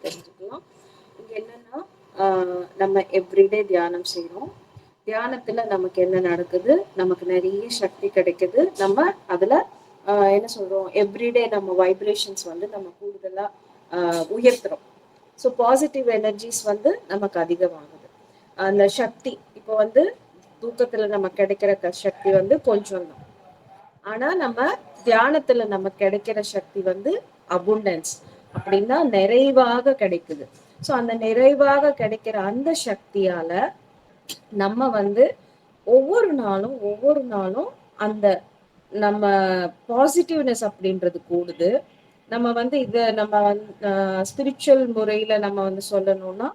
தெரிஞ்சுக்கலாம். இங்க என்னன்னா நம்ம எவ்ரிடே தியானம் செய்யறோம். தியானத்துல நமக்கு என்ன நடக்குது, நமக்கு நிறைய சக்தி கிடைக்குது. நம்ம அதுல என்ன சொல்றோம், எவ்ரிடே நம்ம வைப்ரேஷன்ஸ் வந்து நம்ம கூடுதலா உயர்த்துறோம். ஸோ பாசிட்டிவ் எனர்ஜிஸ் வந்து நமக்கு அதிகமாகுது. அந்த சக்தி இப்போ வந்து தூக்கத்துல நம்ம கிடைக்கிற சக்தி வந்து கொஞ்சம் தான். ஆனா நம்ம தியானத்துல நம்ம கிடைக்கிற சக்தி வந்து அபுண்டன்ஸ் அப்படின்னா நிறைவாக கிடைக்குது. ஸோ அந்த நிறைவாக கிடைக்கிற அந்த சக்தியால நம்ம வந்து ஒவ்வொரு நாளும் அந்த நம்ம பாசிட்டிவ்னஸ் அப்படின்றது கூடுது. நம்ம வந்து இத நம்ம ஸ்பிரிச்சுவல் முறையில நம்ம வந்து சொல்லணும்னா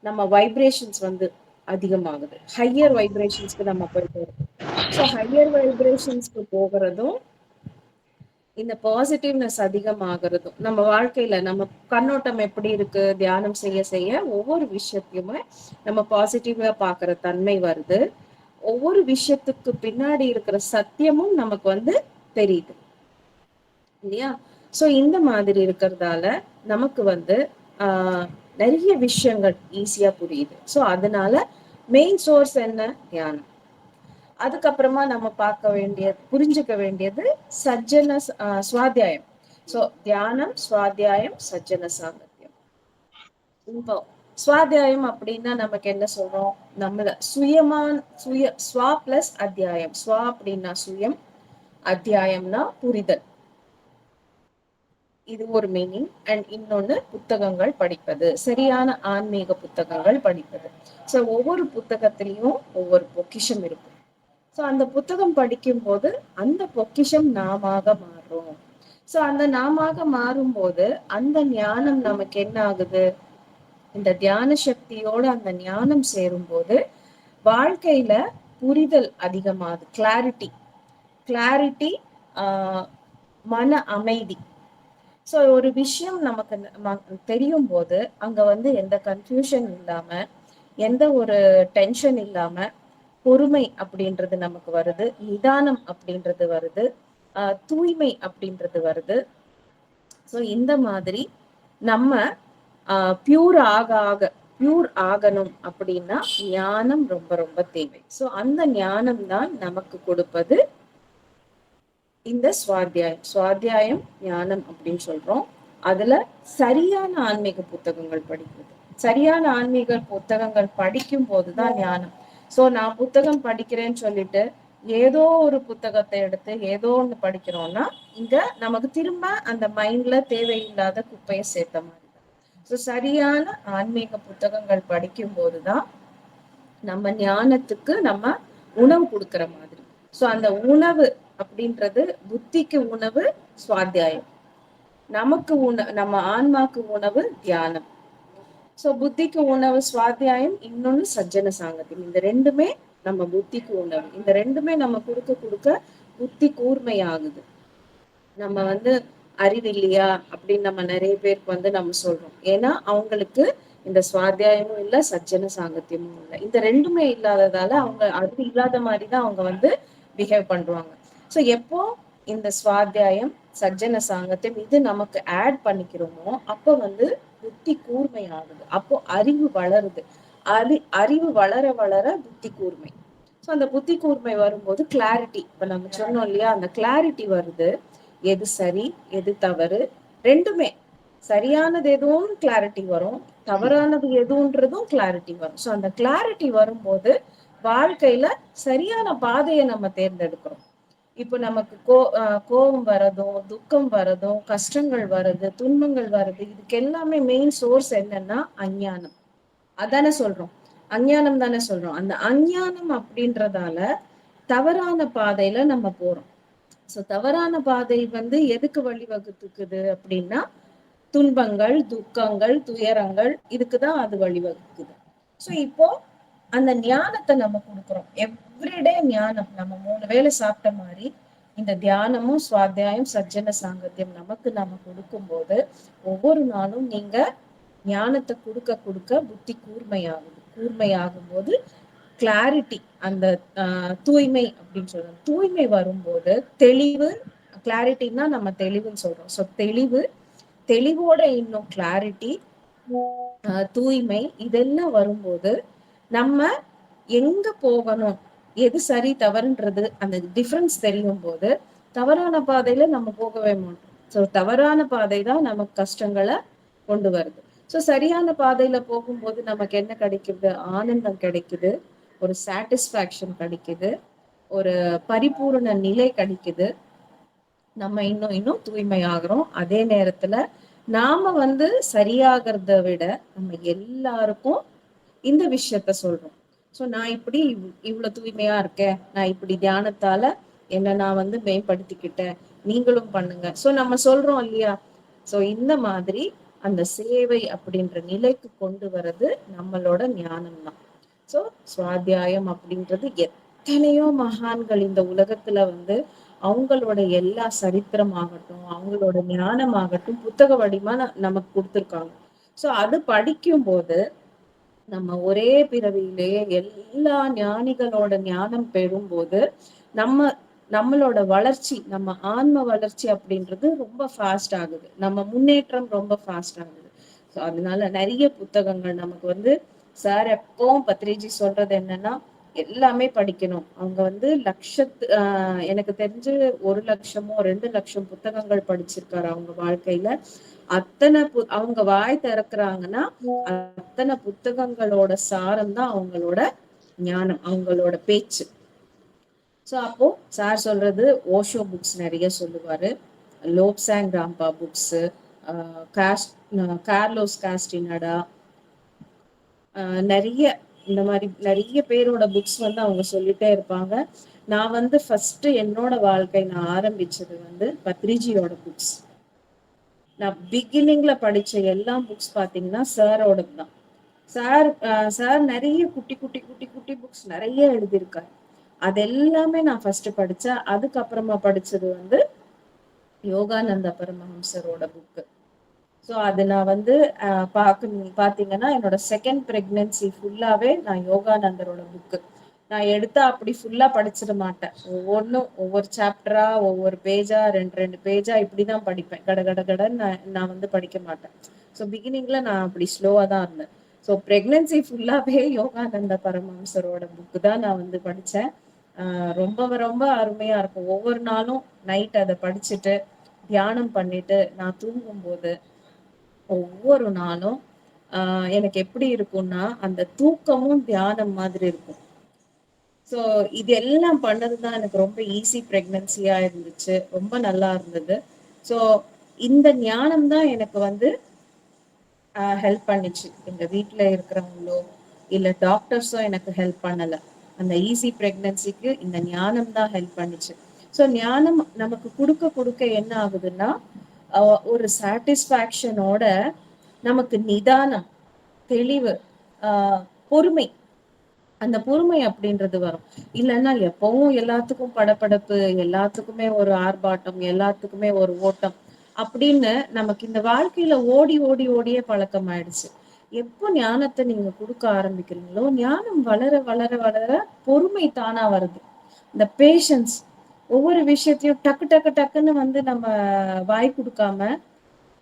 நம்ம வைப்ரேஷன்ஸ் வந்து அதிகமாகுது. ஹையர் வைப்ரேஷன்ஸ்க்கு நம்ம போயிட்டு இருக்கோம். ஸோ ஹையர் வைப்ரேஷன்ஸ்க்கு போகிறதும் இந்த பாசிட்டிவ்னஸ் அதிகமாகிறதும் நம்ம வாழ்க்கையில நம்ம கண்ணோட்டம் எப்படி இருக்கு, தியானம் செய்ய செய்ய ஒவ்வொரு விஷயத்தையுமே நம்ம பாசிட்டிவா பாக்குற தன்மை வருது. ஒவ்வொரு விஷயத்துக்கு பின்னாடி இருக்கிற சத்தியமும் நமக்கு வந்து தெரியுது இல்லையா? சோ இந்த மாதிரி இருக்கிறதால நமக்கு வந்து ஆஹ் நிறைய விஷயங்கள் ஈஸியா புரியுது. சோ அதனால மெயின் சோர்ஸ் என்ன? தியானம். அதுக்கப்புறமா நம்ம பார்க்க வேண்டியது, புரிஞ்சுக்க வேண்டியது சஜ்ஜன சுவாத்தியாயம். சோ தியானம், சுவாத்தியாயம், சஜ்ஜன சாமர்த்தியம். இப்போ சுவாத்தியாயம் அப்படின்னா நமக்கு என்ன சொல்றோம், நம்ம ஸ்வா பிளஸ் அத்தியாயம். ஸ்வா அப்படின்னா சுயம், அத்தியாயம்னா புரிதல். இது ஒரு மீனிங். அண்ட் இன்னொன்னு புத்தகங்கள் படிப்பது, சரியான ஆன்மீக புத்தகங்கள் படிப்பது. சோ ஒவ்வொரு புத்தகத்திலையும் ஒவ்வொரு பொக்கிஷம் இருக்கும். சோ அந்த புத்தகம் படிக்கும் போது அந்த பொக்கிஷம் நாமாக மாறும். சோ அந்த நாமாக மாறும்போது அந்த ஞானம் நமக்கு என்ன ஆகுது, இந்த தியான சக்தியோட அந்த ஞானம் சேரும் போது வாழ்க்கையில புரிதல் அதிகமாகுது. கிளாரிட்டி, கிளாரிட்டி, ஆஹ் மன அமைதி. சோ ஒரு விஷயம் நமக்கு தெரியும் போது அங்க வந்து எந்த கன்ஃபியூஷன் இல்லாம, எந்த ஒரு டென்ஷன் இல்லாம பொறுமை அப்படின்றது நமக்கு வருது, நிதானம் அப்படின்றது வருது, தூய்மை அப்படின்றது வருது. சோ இந்த மாதிரி நம்ம பியூர் பியூர் ஆகணும் அப்படின்னா ஞானம் ரொம்ப ரொம்ப தேவை. சோ அந்த ஞானம் தான் நமக்கு கொடுப்பது இந்த சுவாத்தியாயம் ஞானம் அப்படின்னு சொல்றோம். அதுல சரியான ஆன்மீக புத்தகங்கள் படிக்கிறது. சரியான ஆன்மீக புத்தகங்கள் படிக்கும் போதுதான் ஞானம். சோ நான் புத்தகம் படிக்கிறேன்னு சொல்லிட்டு ஏதோ ஒரு புத்தகத்தை எடுத்து ஏதோ ஒண்ணு படிக்கிறோம்னா இங்க நமக்கு திரும்ப அந்த மைண்ட்ல தேவையில்லாத குப்பையை சேர்த்த மாதிரி. சோ சரியான ஆன்மீக புத்தகங்கள் படிக்கும் போதுதான் நம்ம ஞானத்துக்கு நம்ம உணவு கொடுக்கிற மாதிரி. சோ அந்த உணவு அப்படின்றது புத்திக்கு உணவு சுவாத்தியாயம், நமக்கு நம்ம ஆன்மாக்கு உணவு தியானம். சோ புத்திக்கு உணவு சுவாத்தியாயம், இன்னொன்னு சஜ்ஜன சாங்கத்தியம். இந்த ரெண்டுமே நம்ம புத்திக்கு உணவு. இந்த ரெண்டுமே நம்ம கொடுக்க கொடுக்க புத்தி கூர்மையாகுது. நம்ம வந்து அறிவில்லையா அப்படின்னு நம்ம நிறைய பேருக்கு வந்து நம்ம சொல்றோம். ஏன்னா அவங்களுக்கு இந்த சுவாத்தியாயமும் இல்ல, சஜ்ஜன சாங்கத்தியமும் இல்லை. இந்த ரெண்டுமே இல்லாததால அவங்க அறிவு இல்லாத மாதிரிதான் அவங்க வந்து பிஹேவ் பண்றாங்க. சோ எப்போ இந்த சுவாத்தியாயம், சஜ்ஜன சாங்கத்தியம் இது நமக்கு ஆட் பண்ணிக்கிறோமோ அப்ப வந்து புத்தி கூர்மை ஆகுது. அப்போ அறிவு வளருது. அறிவு வளர வளர புத்தி கூர்மை. சோ அந்த புத்தி கூர்மை வரும்போது கிளாரிட்டி, இப்ப நம்ம சொன்னோம் இல்லையா, அந்த கிளாரிட்டி வருது. எது சரி, எது தவறு, ரெண்டுமே. சரியானது எதுவும் கிளாரிட்டி வரும், தவறானது எதுன்றதும் கிளாரிட்டி வரும். சோ அந்த கிளாரிட்டி வரும்போது வாழ்க்கையில சரியான பாதையை நம்ம தேர்ந்தெடுக்கிறோம். இப்ப நமக்கு கோபம் வரதும், துக்கம் வரதும், கஷ்டங்கள் வருது, துன்பங்கள் வருது, இதுக்கு எல்லாமே மெயின் சோர்ஸ் என்னன்னா அஞ்ஞானம். அதானே சொல்றோம், அஞ்ஞானம் தானே சொல்றோம். அந்த அஞ்ஞானம் அப்படின்றதால தவறான பாதையில நம்ம போறோம். சோ தவறான பாதை வந்து எதுக்கு வழிவகுத்துக்குது அப்படின்னா துன்பங்கள், துக்கங்கள், துயரங்கள், இதுக்குதான் அது வழிவகுக்குது. சோ இப்போ அந்த ஞானத்தை நம்ம கொடுக்குறோம். எவ்ரிடே ஞானம். நம்ம 3 வேளை சாப்பிட்ட மாதிரி இந்த தியானமும் சுவாத்தியாயம், சஜ்ஜன சாங்கத்தியம் நமக்கு நம்ம கொடுக்கும் போது ஒவ்வொரு நாளும் நீங்க ஞானத்தை கொடுக்க கொடுக்க புத்தி கூர்மையாகுது. கூர்மையாகும் போது கிளாரிட்டி, அந்த தூய்மை அப்படின்னு சொல்றோம். தூய்மை வரும்போது தெளிவு, கிளாரிட்டின்னா நம்ம தெளிவுன்னு சொல்றோம். ஸோ தெளிவு, தெளிவோட இன்னும் கிளாரிட்டி, தூய்மை இதெல்லாம் வரும்போது நம்ம எங்க போகணும், எது சரி தவறுன்றது அந்த டிஃபரன்ஸ் தெரியும் போது தவறான பாதையில நம்ம போகவே மாட்டோம். ஸோ தவறான பாதை தான் நமக்கு கஷ்டங்களை கொண்டு வருது. ஸோ சரியான பாதையில போகும்போது நமக்கு என்ன கிடைக்குது? ஆனந்தம் கிடைக்குது, ஒரு சாட்டிஸ்ஃபேக்ஷன் கிடைக்குது, ஒரு பரிபூரண நிலை கிடைக்குது. நம்ம இன்னும் இன்னும் தூய்மை ஆகுறோம். அதே நேரத்துல நாம சரியாகிறத விட நம்ம எல்லாருக்கும் இந்த விஷயத்த சொல்றோம். சோ நான் இப்படி இவ்வளவு தூய்மையா இருக்கேன், நான் இப்படி தியானத்தால என்ன நான் மேம்படுத்திக்கிட்டேன், நீங்களும் பண்ணுங்க. சோ நம்ம சொல்றோம் இல்லையா? சோ இந்த மாதிரி அந்த சேவை அப்படின்ற நிலைக்கு கொண்டு வர்றது நம்மளோட ஞானம் தான். சோ சுவாத்தியாயம் அப்படின்றது எத்தனையோ மகான்கள் இந்த உலகத்துல அவங்களோட எல்லா சரித்திரமாகட்டும், அவங்களோட ஞானமாகட்டும் புத்தக வடிவமா நமக்கு கொடுத்திருக்காங்க. சோ அது படிக்கும் போது நம்ம ஒரே பிறவியிலேயே எல்லா ஞானிகளோட ஞானம் பெறும்போது நம்ம நம்மளோட வளர்ச்சி, நம்ம ஆன்ம வளர்ச்சி அப்படின்றது ரொம்ப ஃபாஸ்ட் ஆகுது, நம்ம முன்னேற்றம் ரொம்ப ஃபாஸ்ட் ஆகுது. ஸோ அதனால நிறைய புத்தகங்கள் நமக்கு சார் எப்பவும் பத்ரிஜி சொல்றது என்னன்னா எல்லாமே படிக்கணும். அவங்க லட்சத்து எனக்கு தெரிஞ்சு 1,00,000மோ 2,00,000 புத்தகங்கள் படிச்சிருக்காரு அவங்க வாழ்க்கையில. அத்தனை அவங்க வாய் திறக்கிறாங்கன்னா அத்தனை புத்தகங்களோட சாரம் தான் அவங்களோட ஞானம், அவங்களோட பேச்சு. சோ அப்போ சார் சொல்றது ஓஷோ புக்ஸ் நிறைய சொல்லுவாரு, லோப்சாங் ராம்பா புக்ஸ், கார்லோஸ் காஸ்டினடா, நிறைய இந்த மாதிரி நிறைய பேரோட புக்ஸ் அவங்க சொல்லிட்டே இருப்பாங்க. நான் ஃபர்ஸ்ட் என்னோட வாழ்க்கை நான் ஆரம்பிச்சது பத்ரிஜியோட புக்ஸ். நான் பிகினிங்ல படிச்ச எல்லா புக்ஸ் பாத்தீங்கன்னா சாரோடது தான். சார் நிறைய குட்டி குட்டி குட்டி குட்டி புக்ஸ் நிறைய எழுதியிருக்காரு. அது எல்லாமே நான் ஃபர்ஸ்ட் படிச்சேன். அதுக்கப்புறமா படிச்சது யோகானந்த பரமஹம்சரோட புக்கு. ஸோ அது நான் பாத்தீங்கன்னா என்னோட செகண்ட் பிரெக்னன்சி ஃபுல்லாவே நான் யோகானந்தரோட புக்கு நான் எடுத்தா அப்படி ஃபுல்லா படிச்சிட மாட்டேன். ஒவ்வொன்றும் ஒவ்வொரு சாப்டரா, ஒவ்வொரு பேஜா, ரெண்டு ரெண்டு பேஜா இப்படிதான் படிப்பேன். கட கட கடன்னு நான் படிக்க மாட்டேன். ஸோ பிகினிங்ல நான் அப்படி ஸ்லோவா தான் இருந்தேன். ஸோ பிரெக்னன்சி ஃபுல்லாவே யோகானந்த பரமஹம்சரோட புக்கு தான் நான் படிச்சேன். ரொம்ப ரொம்ப அருமையா இருக்கும். ஒவ்வொரு நாளும் நைட் அதை படிச்சுட்டு தியானம் பண்ணிட்டு நான் தூங்கும் போது ஒவ்வொரு நாளும் எனக்கு எப்படி இருக்கும்னா அந்த தூக்கமும் தியானம் மாதிரி இருக்கும். சோ இது எல்லாம் பண்ணதுதான் எனக்கு ரொம்ப ஈஸி பிரெக்னன்சியா இருந்துச்சு, ரொம்ப நல்லா இருந்தது. சோ இந்த ஞானம் தான் எனக்கு ஹெல்ப் பண்ணிச்சு. எங்க வீட்டுல இருக்கிறவங்களோ இல்ல டாக்டர்ஸோ எனக்கு ஹெல்ப் பண்ணல. அந்த ஈஸி பிரெக்னன்சிக்கு இந்த ஞானம் தான் ஹெல்ப் பண்ணிச்சு. சோ ஞானம் நமக்கு கொடுக்க கொடுக்க என்ன ஆகுதுன்னா ஒரு சாட்டிஸ்பாக்சனோட நமக்கு நிதானம், தெளிவு, பொறுமை, அந்த பொறுமை அப்படின்றது வரும். இல்லைன்னா எப்பவும் எல்லாத்துக்கும் படபடப்பு, எல்லாத்துக்குமே ஒரு ஆர்ப்பாட்டம், எல்லாத்துக்குமே ஒரு ஓட்டம் அப்படின்னு நமக்கு இந்த வாழ்க்கையில ஓடி ஓடி ஓடியே பழக்கம் ஆயிடுச்சு. எப்போ ஞானத்தை நீங்க கொடுக்க ஆரம்பிக்கிறீங்களோ ஞானம் வளர வளர வளர பொறுமை தானா வருது. இந்த பேஷன்ஸ், ஒவ்வொரு விஷயத்தையும் டக்கு டக்கு டக்குன்னு நம்ம வாய் கொடுக்காம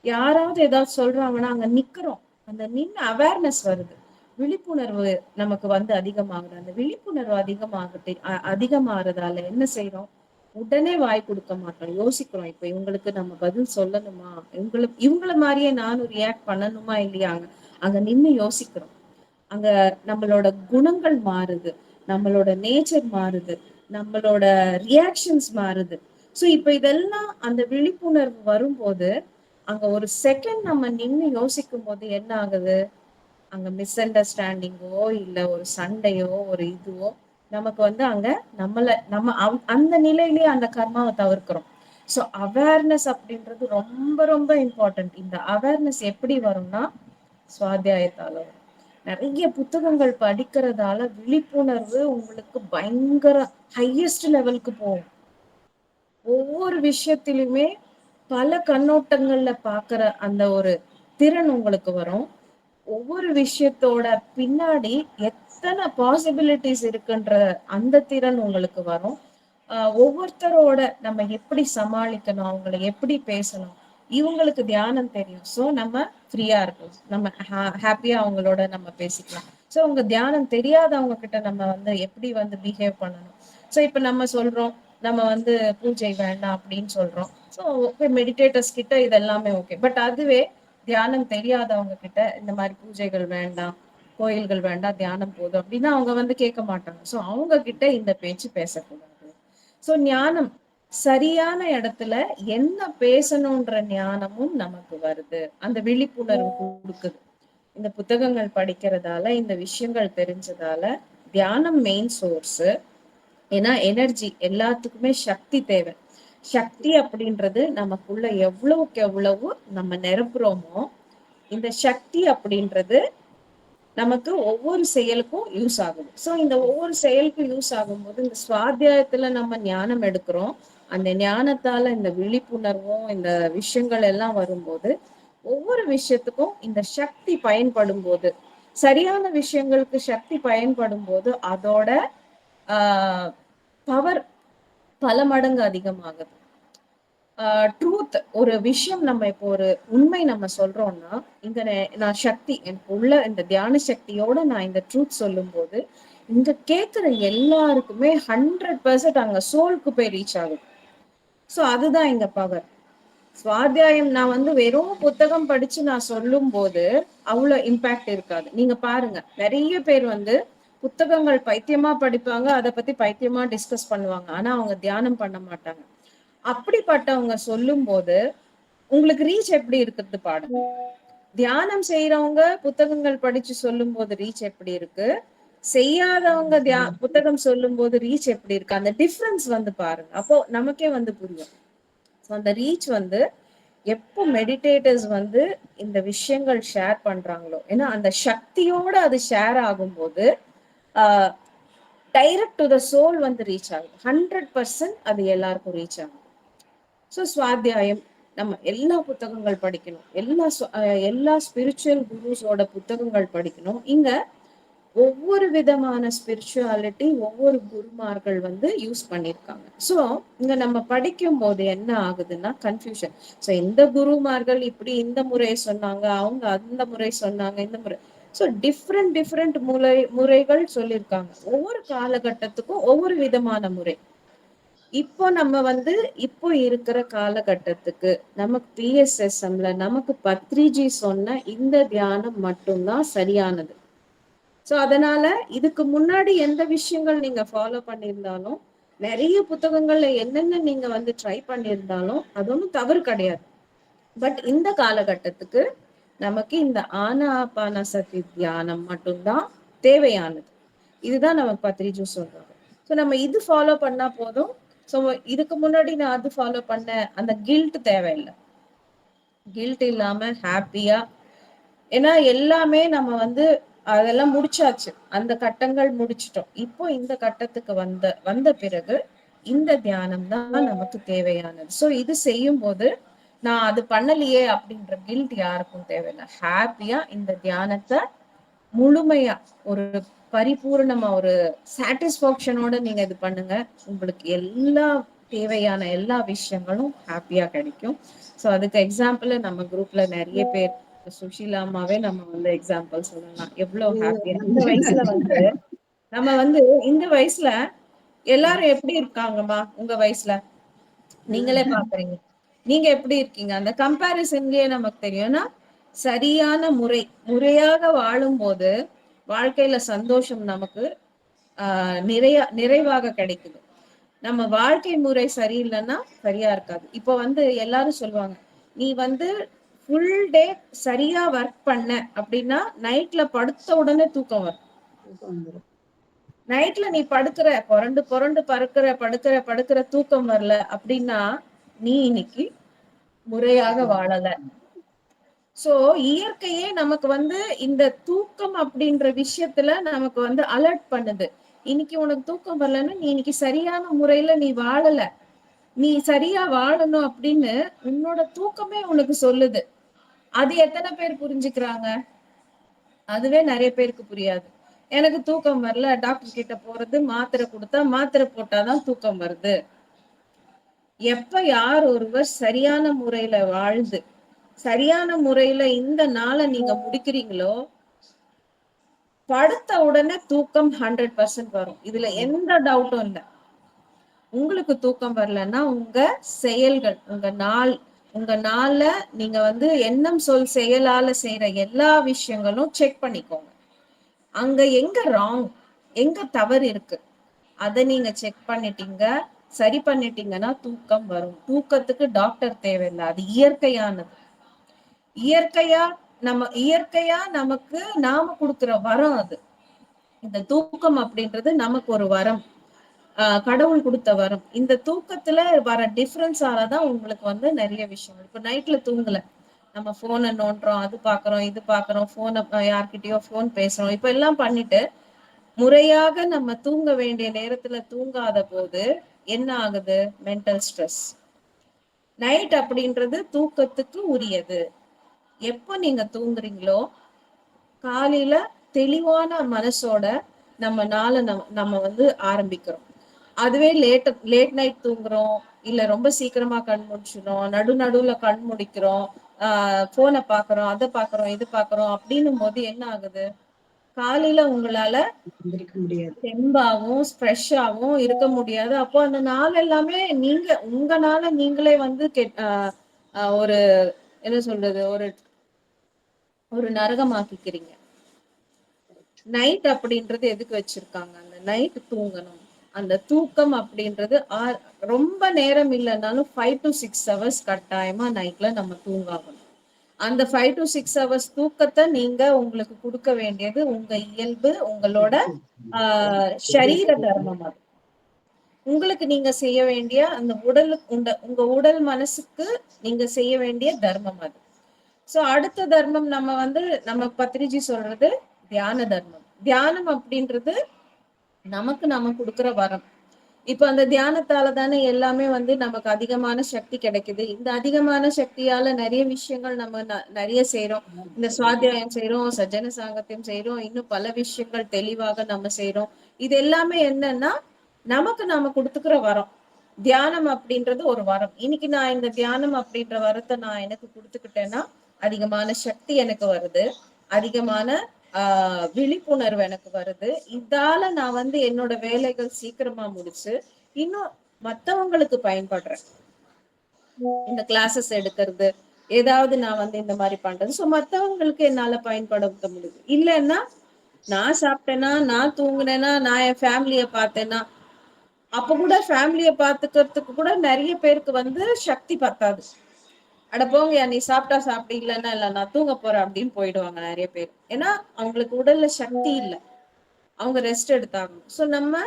யாராவது ஏதாவது சொல்றாங்கன்னா அங்க நிக்கிறோம். அந்த நின்று அவேர்னஸ் வருது, விழிப்புணர்வு நமக்கு அதிகமாகுது. அந்த விழிப்புணர்வு அதிகமாகறதால என்ன செய்யறோம்? உடனே வாய் கொடுக்க மாட்டோம், யோசிக்கிறோம். இப்ப இவங்களுக்கு நம்ம பதில் சொல்லணுமா, இவங்கள மாதிரியே நானும் ரியாக்ட் பண்ணணுமா இல்லையா, அங்க நின்னு யோசிக்கிறோம். அங்க நம்மளோட குணங்கள் மாறுது, நம்மளோட நேச்சர் மாறுது, நம்மளோட ரியாக்ஷன்ஸ் மாறுது. சோ இப்ப இதெல்லாம் அந்த விழிப்புணர்வு வரும்போது அங்க ஒரு செகண்ட் நம்ம நின்னு யோசிக்கும் போது என்ன ஆகுது? அங்க மிஸ் அண்டர்ஸ்டாண்டிங்கோ இல்ல ஒரு சண்டையோ ஒரு இதுவோ நமக்கு அங்க நம்ம அந்த நிலையிலேயே அந்த கர்மாவை தவிர்க்கிறோம். சோ அவேர்னஸ் அப்படின்றது ரொம்ப ரொம்ப இம்பார்ட்டன்ட். இந்த அவேர்னஸ் எப்படி வரும்னா சுவாத்தியாயத்தால வரும். நிறைய புத்தகங்கள் படிக்கிறதால விழிப்புணர்வு உங்களுக்கு பயங்கர ஹையஸ்ட் லெவலுக்கு போகும். ஒவ்வொரு விஷயத்திலுமே பல கண்ணோட்டங்கள்ல பாக்குற அந்த ஒரு திறன் உங்களுக்கு வரும். ஒவ்வொரு விஷயத்தோட பின்னாடி எத்தனை பாசிபிலிட்டிஸ் இருக்குன்ற அந்த திறன் உங்களுக்கு வரும். ஒவ்வொருத்தரோட நம்ம எப்படி சமாளிக்கணும், அவங்கள எப்படி பேசணும், இவங்களுக்கு தியானம் தெரியும். சோ நம்ம ஃப்ரீயா இருக்கும், நம்ம ஹாப்பியா அவங்களோட நம்ம பேசிக்கலாம். சோ உங்க தியானம் தெரியாதவங்க கிட்ட நம்ம வந்து எப்படி வந்து பிஹேவ் பண்ணணும். சோ இப்ப நம்ம சொல்றோம் நம்ம வந்து பூஜை வேண்டாம் அப்படின்னு சொல்றோம். சோ ஓகே, மெடிடேட்டர்ஸ் கிட்ட இதெல்லாமே ஓகே. பட் அதுவே தியானம் தெரியாதவங்க கிட்ட இந்த மாதிரி பூஜைகள் வேண்டாம், கோயில்கள் வேண்டாம், தியானம் போதும் அப்படின்னா அவங்க வந்து கேட்க மாட்டாங்க. சோ அவங்க கிட்ட இந்த பேச்சு பேசக்கூடாது. சோ ஞானம் சரியான இடத்துல என்ன பேசணும்ன்ற ஞானமும் நமக்கு வருது, அந்த விழிப்புணர்வு கொடுக்குது. இந்த புத்தகங்கள் படிக்கிறதால, இந்த விஷயங்கள் தெரிஞ்சதால தியானம் மெயின் சோர்ஸ். ஏன்னா எனர்ஜி எல்லாத்துக்குமே சக்தி தேவை. சக்தி அப்படின்றது நமக்குள்ள எவ்வளவுக்கு எவ்வளவு நம்ம நிரப்புறோமோ, இந்த சக்தி அப்படின்றது நமக்கு ஒவ்வொரு செயலுக்கும் யூஸ் ஆகுது. சோ இந்த ஒவ்வொரு செயலுக்கும் யூஸ் ஆகும்போது இந்த சுவாத்தியாயத்துல நம்ம ஞானம் எடுக்கிறோம். அந்த ஞானத்தால இந்த விழிப்புணர்வும் இந்த விஷயங்கள் எல்லாம் வரும்போது ஒவ்வொரு விஷயத்துக்கும் இந்த சக்தி பயன்படும் போது, சரியான விஷயங்களுக்கு சக்தி பயன்படும் போது அதோட பவர் பல மடங்கு அதிகமாகுது. ட்ரூத், ஒரு விஷயம் நம்ம இப்போ ஒரு உண்மை நம்ம சொல்றோம்னா, இங்க நான் சக்தி எனக்கு உள்ள இந்த தியான சக்தியோட நான் இந்த ட்ரூத் சொல்லும் போது இங்க கேட்கிற எல்லாருக்குமே 100% அங்க சோலுக்கு போய் ரீச் ஆகுது. சோ அதுதான் இங்க பவர். சுவாத்தியாயம் நான் வந்து வெறும் புத்தகம் படிச்சு நான் சொல்லும் போது அவ்வளவு இம்பாக்ட் இருக்காது. நீங்க பாருங்க, நிறைய பேர் வந்து புத்தகங்கள் பைத்தியமா படிப்பாங்க, அதை பத்தி பைத்தியமா டிஸ்கஸ் பண்ணுவாங்க. ஆனா அவங்க தியானம் பண்ண மாட்டாங்க. அப்படிப்பட்டவங்க சொல்லும் போது உங்களுக்கு ரீச் எப்படி இருக்குது பாருங்க. தியானம் செய்யறவங்க புத்தகங்கள் படிச்சு சொல்லும் போது ரீச் எப்படி இருக்கு, செய்யாதவங்க புத்தகம் சொல்லும் போது ரீச் எப்படி இருக்கு, அந்த டிஃபரன்ஸ் வந்து பாருங்க. அப்போ நமக்கே வந்து புரியும். அந்த ரீச் வந்து எப்போ மெடிடேட்டர்ஸ் வந்து இந்த விஷயங்கள் ஷேர் பண்றாங்களோ, ஏன்னா அந்த சக்தியோட அது ஷேர் ஆகும்போது டைரக்ட் டு த சோல் வந்து ரீச் ஆகும். 100% அது எல்லாருக்கும் ரீச் ஆகும். ஸோ சுவாத்தியாயம் நம்ம எல்லா புத்தகங்கள் படிக்கணும், எல்லா ஸ்பிரிச்சுவல் குருஸோட புத்தகங்கள் படிக்கணும். இங்க ஒவ்வொரு விதமான ஸ்பிரிச்சுவாலிட்டி ஒவ்வொரு குருமார்கள் வந்து யூஸ் பண்ணியிருக்காங்க. ஸோ இங்க நம்ம படிக்கும் போது என்ன ஆகுதுன்னா கன்ஃபியூஷன். ஸோ இந்த குருமார்கள் இப்படி இந்த முறை சொன்னாங்க, அவங்க அந்த முறை சொன்னாங்க, இந்த முறை. ஸோ டிஃப்ரெண்ட் முறைகள் சொல்லியிருக்காங்க. ஒவ்வொரு காலகட்டத்துக்கும் ஒவ்வொரு விதமான முறை. இப்போ நம்ம வந்து இப்போ இருக்கிற காலகட்டத்துக்கு நமக்கு பிஎஸ்எஸ்எம்ல நமக்கு பத்ரிஜி சொன்ன இந்த தியானம் மட்டும்தான் சரியானது. சோ அதனால இதுக்கு முன்னாடி எந்த விஷயங்கள் நீங்க ஃபாலோ பண்ணியிருந்தாலும், நிறைய புத்தகங்கள்ல என்னென்ன நீங்க வந்து ட்ரை பண்ணியிருந்தாலும் அது ஒன்றும் தவறு கிடையாது. பட் இந்த காலகட்டத்துக்கு நமக்கு இந்த ஆனாபானசதி தியானம் மட்டும்தான் தேவையானது. இதுதான் நமக்கு பத்ரிஜி சொல்றாங்க. ஸோ நம்ம இது ஃபாலோ பண்ணா போதும். ஸோ இதுக்கு முன்னாடி நான் அது ஃபாலோ பண்ணேன், அந்த கில்ட் தேவையில்லை. கில்ட் இல்லாம ஹாப்பியா, ஏன்னா எல்லாமே நம்ம வந்து அதெல்லாம் முடிச்சாச்சு, அந்த கட்டங்கள் முடிச்சிட்டோம். இப்போ இந்த கட்டத்துக்கு வந்த பிறகு இந்த தியானம் தான் நமக்கு தேவையானது. சோ இது செய்யும் போது நான் அது பண்ணலையே அப்படின்ற கில்ட் யாருக்கும் தேவையில்லை. ஹாப்பியா இந்த தியானத்தை முழுமையா ஒரு பரிபூர்ணமா ஒரு சாட்டிஸ்பாக்சனோட நீங்க இது பண்ணுங்க. உங்களுக்கு எல்லா தேவையான எல்லா விஷயங்களும் ஹாப்பியா கிடைக்கும். சோ அதுக்கு எக்ஸாம்பிள் நம்ம குரூப்ல நிறைய பேர், சுஷீலா அம்மாவே நம்ம வந்து எக்ஸாம்பிள் சொல்லலாம். எவ்வளவு ஹாப்பியா இந்த வயசுல வந்து நம்ம வந்து இந்த வயசுல எல்லாரும் எப்படி இருக்காங்கம்மா உங்க வயசுல நீங்களே பாக்குறீங்க. நீங்க எப்படி இருக்கீங்க அந்த கம்பாரிசன்லயே நமக்கு தெரியும்னா, சரியான முறையாக வாழும் போது வாழ்க்கையில சந்தோஷம் நமக்கு நிறைவாக கிடைக்குது. நம்ம வாழ்க்கை முறை சரியில்லைன்னா சரியா இருக்காது. இப்போ வந்து எல்லாரும் சொல்லுவாங்க, நீ வந்து ஃபுல் டே சரியா ஒர்க் பண்ண அப்படின்னா நைட்ல படுத்த உடனே தூக்கம் வரும். நைட்ல நீ படுக்கிற புரண்டு புரண்டு படுக்கிற தூக்கம் வரல அப்படின்னா நீ இன்னைக்கு முறையாக வாழல. சோ இயற்கையே நமக்கு வந்து இந்த தூக்கம் அப்படின்ற விஷயத்துல நமக்கு வந்து அலர்ட் பண்ணுது. இன்னைக்கு உனக்கு தூக்கம் வரலன்னா நீ இன்னைக்கு சரியான முறையில நீ வாழல, நீ சரியா வாழணும் அப்படின்னு உன்னோட தூக்கமே உனக்கு சொல்லுது. அது எத்தனை பேர் புரிஞ்சுக்கிறாங்க? அதுவே நிறைய பேருக்கு புரியாது. எனக்கு தூக்கம் வரல, டாக்டர் கிட்ட போறது, மாத்திரை கொடுத்தா மாத்திரை போட்டாதான் தூக்கம் வருது. எப்ப யார் ஒருவர் சரியான முறையில வாழ்ந்து சரியான முறையில இந்த நாளை நீங்க முடிக்கிறீங்களோ, படுத்த உடனே தூக்கம் 100% வரும். இதுல எந்த டவுட்டும் இல்ல. உங்களுக்கு தூக்கம் வரலன்னா உங்க செயல்கள், உங்க நாள்ல நீங்க வந்து எண்ணம் சொல் செயலால செய்யற எல்லா விஷயங்களும் செக் பண்ணிக்கோங்க. அங்க எங்க ராங், எங்க தவறு இருக்கு, அதை நீங்க செக் பண்ணிட்டீங்க, சரி பண்ணிட்டீங்கன்னா தூக்கம் வரும். தூக்கத்துக்கு டாக்டர் தேவையில்லை, அது இயற்கையானது. இயற்கையா நமக்கு நாம கொடுக்கிற வரம் அது. இந்த தூக்கம் அப்படின்றது நமக்கு ஒரு வரம், கடவுள் கொடுத்த வரம். இந்த தூக்கத்துல வர டிஃபரன்ஸாலதான் உங்களுக்கு வந்து நிறைய விஷயங்கள். இப்ப நைட்ல தூங்கல, நம்ம போனை நோண்டுறோம், அது பாக்குறோம், இது பாக்குறோம், போனை யார்கிட்டயோ போன் பேசுறோம், இப்ப எல்லாம் பண்ணிட்டு முறையாக நம்ம தூங்க வேண்டிய நேரத்துல தூங்காத போது என்ன ஆகுது? Mental stress. நைட் அப்படின்றது தூக்கத்துக்கு உரியது. எப்ப நீங்க தூங்குறீங்களோ காலையில தெளிவான மனசோட நம்ம நாளை நம்ம வந்து ஆரம்பிக்கிறோம். அதுவே லேட் நைட் தூங்குறோம், இல்ல ரொம்ப சீக்கிரமா கண் முடிச்சிடும், நடுவுல கண் முடிக்கிறோம், போனை பாக்குறோம், அதை பாக்குறோம், இது பாக்குறோம் அப்படின்னும் போது என்ன ஆகுது? காலையில உங்களால தெம்பாவும் ஃப்ரெஷ்ஷாவும் இருக்க முடியாது. அப்போ அந்த நாள் எல்லாமே உங்கனால நீங்களே வந்து ஒரு என்ன சொல்றது, ஒரு நரகமாக்கிக்கிறீங்க. நைட் அப்படின்றது எதுக்கு வச்சிருக்காங்க? அந்த நைட் தூங்கணும். அந்த தூக்கம் அப்படின்றது ரொம்ப நேரம் இல்லைன்னாலும் 5 to 6 hours கட்டாயமா நைட்ல நம்ம தூங்காகணும். அந்த 5 to 6 hours தூக்கத்தை நீங்க உங்களுக்கு கொடுக்க வேண்டியது உங்க இயல்பு, உங்களோட சரீர தர்மம். அது உங்களுக்கு நீங்க செய்ய வேண்டிய அந்த உங்க உடல் மனசுக்கு நீங்க செய்ய வேண்டிய தர்மம் அது. சோ அடுத்த தர்மம் நம்ம பத்ரிஜி சொல்றது தியான தர்மம். தியானம் அப்படின்றது நம்ம கொடுக்கிற வரம். இப்ப அந்த தியானத்தால தானே எல்லாமே வந்து நமக்கு அதிகமான சக்தி கிடைக்குது. இந்த அதிகமான சக்தியால நிறைய விஷயங்கள் நம்ம நிறைய செய்யறோம். இந்த சுவாத்தியாயம் செய்யறோம், சஜ்ஜன சாங்கத்தியம் செய்யறோம், இன்னும் பல விஷயங்கள் தெளிவாக நம்ம செய்யறோம். இது எல்லாமே என்னன்னா நமக்கு நாம கொடுத்துக்கிற வரம். தியானம் அப்படின்றது ஒரு வரம். இன்னைக்கு நான் இந்த தியானம் அப்படின்ற வரத்தை நான் எனக்கு கொடுத்துக்கிட்டேன்னா அதிகமான சக்தி எனக்கு வருது, அதிகமான விழிப்புணர்வு எனக்கு வருது. இதால நான் வந்து என்னோட வேலைகள் சீக்கிரமா முடிச்சு இன்னும் மத்தவங்களுக்கு பயன்படுறேன். இந்த கிளாஸஸ் எடுக்கிறது, ஏதாவது நான் வந்து இந்த மாதிரி பண்றது, சோ மத்தவங்களுக்கு என்னால பயன்படுத்த முடியுது. இல்லைன்னா நான் சாப்பிட்டேன்னா, நான் தூங்குனேன்னா, நான் என் ஃபேமிலிய பார்த்தேன்னா, அப்ப கூட ஃபேமிலிய பாத்துக்கிறதுக்கு கூட நிறைய பேருக்கு வந்து சக்தி பத்தாது. அட போங்கயா, நீ சாப்பிட்டா சாப்பிட்டு, இல்லைன்னா இல்ல, நான் தூங்க போறேன் அப்படின்னு போயிடுவாங்க நிறைய பேர். ஏன்னா அவங்களுக்கு உடல்ல சக்தி இல்லை, அவங்க ரெஸ்ட் எடுத்தாகணும். சோ நம்ம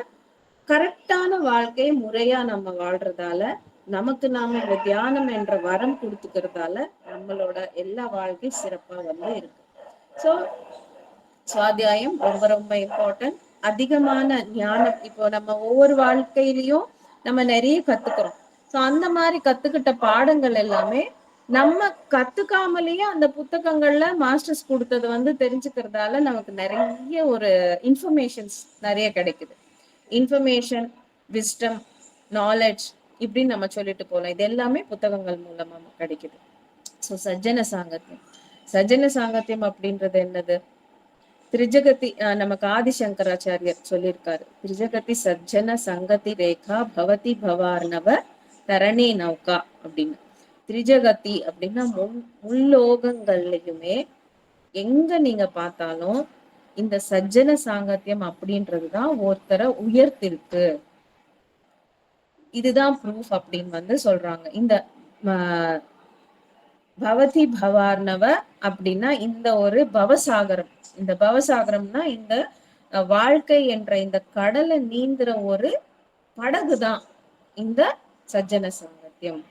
கரெக்டான வாழ்க்கை முறையா நம்ம வாழ்றதால, நமக்கு நாம இந்த தியானம் என்ற வரம் கொடுத்துக்கிறதால நம்மளோட எல்லா வாழ்க்கையும் சிறப்பா வந்து இருக்கு. சோ சுவாத்தியாயம் ரொம்ப ரொம்ப இம்பார்ட்டன்ட். அதிகமான ஞானம் இப்போ நம்ம ஒவ்வொரு வாழ்க்கையிலயும் நம்ம நிறைய கத்துக்கிறோம். சோ அந்த மாதிரி கத்துக்கிட்ட பாடங்கள் எல்லாமே நம்ம கத்துக்காமலேயே அந்த புத்தகங்கள்ல மாஸ்டர்ஸ் கொடுத்தது வந்து தெரிஞ்சுக்கிறதால நமக்கு நிறைய ஒரு இன்ஃபர்மேஷன்ஸ் நிறைய கிடைக்குது. இன்ஃபர்மேஷன், விஸ்டம், நாலேஜ் இப்படின்னு நம்ம சொல்லிட்டு போலாம். இது எல்லாமே புத்தகங்கள் மூலமா கிடைக்குது. சோ சஜ்ஜன சாங்கத்தியம் அப்படின்றது என்னது? திரிஜகதி, நமக்கு ஆதிசங்கராச்சாரியர் சொல்லியிருக்காரு, திரிஜகதி சஜ்ஜன சங்கதி ரேகா பவதி பவார்ணவ தரணி நௌகா அப்படின்னு. திரிஜகதி அப்படின்னா முல்லோகங்கள்லயுமே எங்க நீங்க பார்த்தாலும் இந்த சஜ்ஜன சாங்கத்தியம் அப்படின்றதுதான் ஒருத்தரை உயர்த்திருக்கு. இதுதான் ப்ரூஃப் அப்படின்னு வந்து சொல்றாங்க. இந்த பவதி பவார்ணவ அப்படின்னா இந்த ஒரு பவசாகரம். இந்த பவசாகரம்னா இந்த வாழ்க்கை என்ற இந்த கடலை நீந்துற ஒரு படகுதான் இந்த சஜ்ஜன சாங்கத்தியம்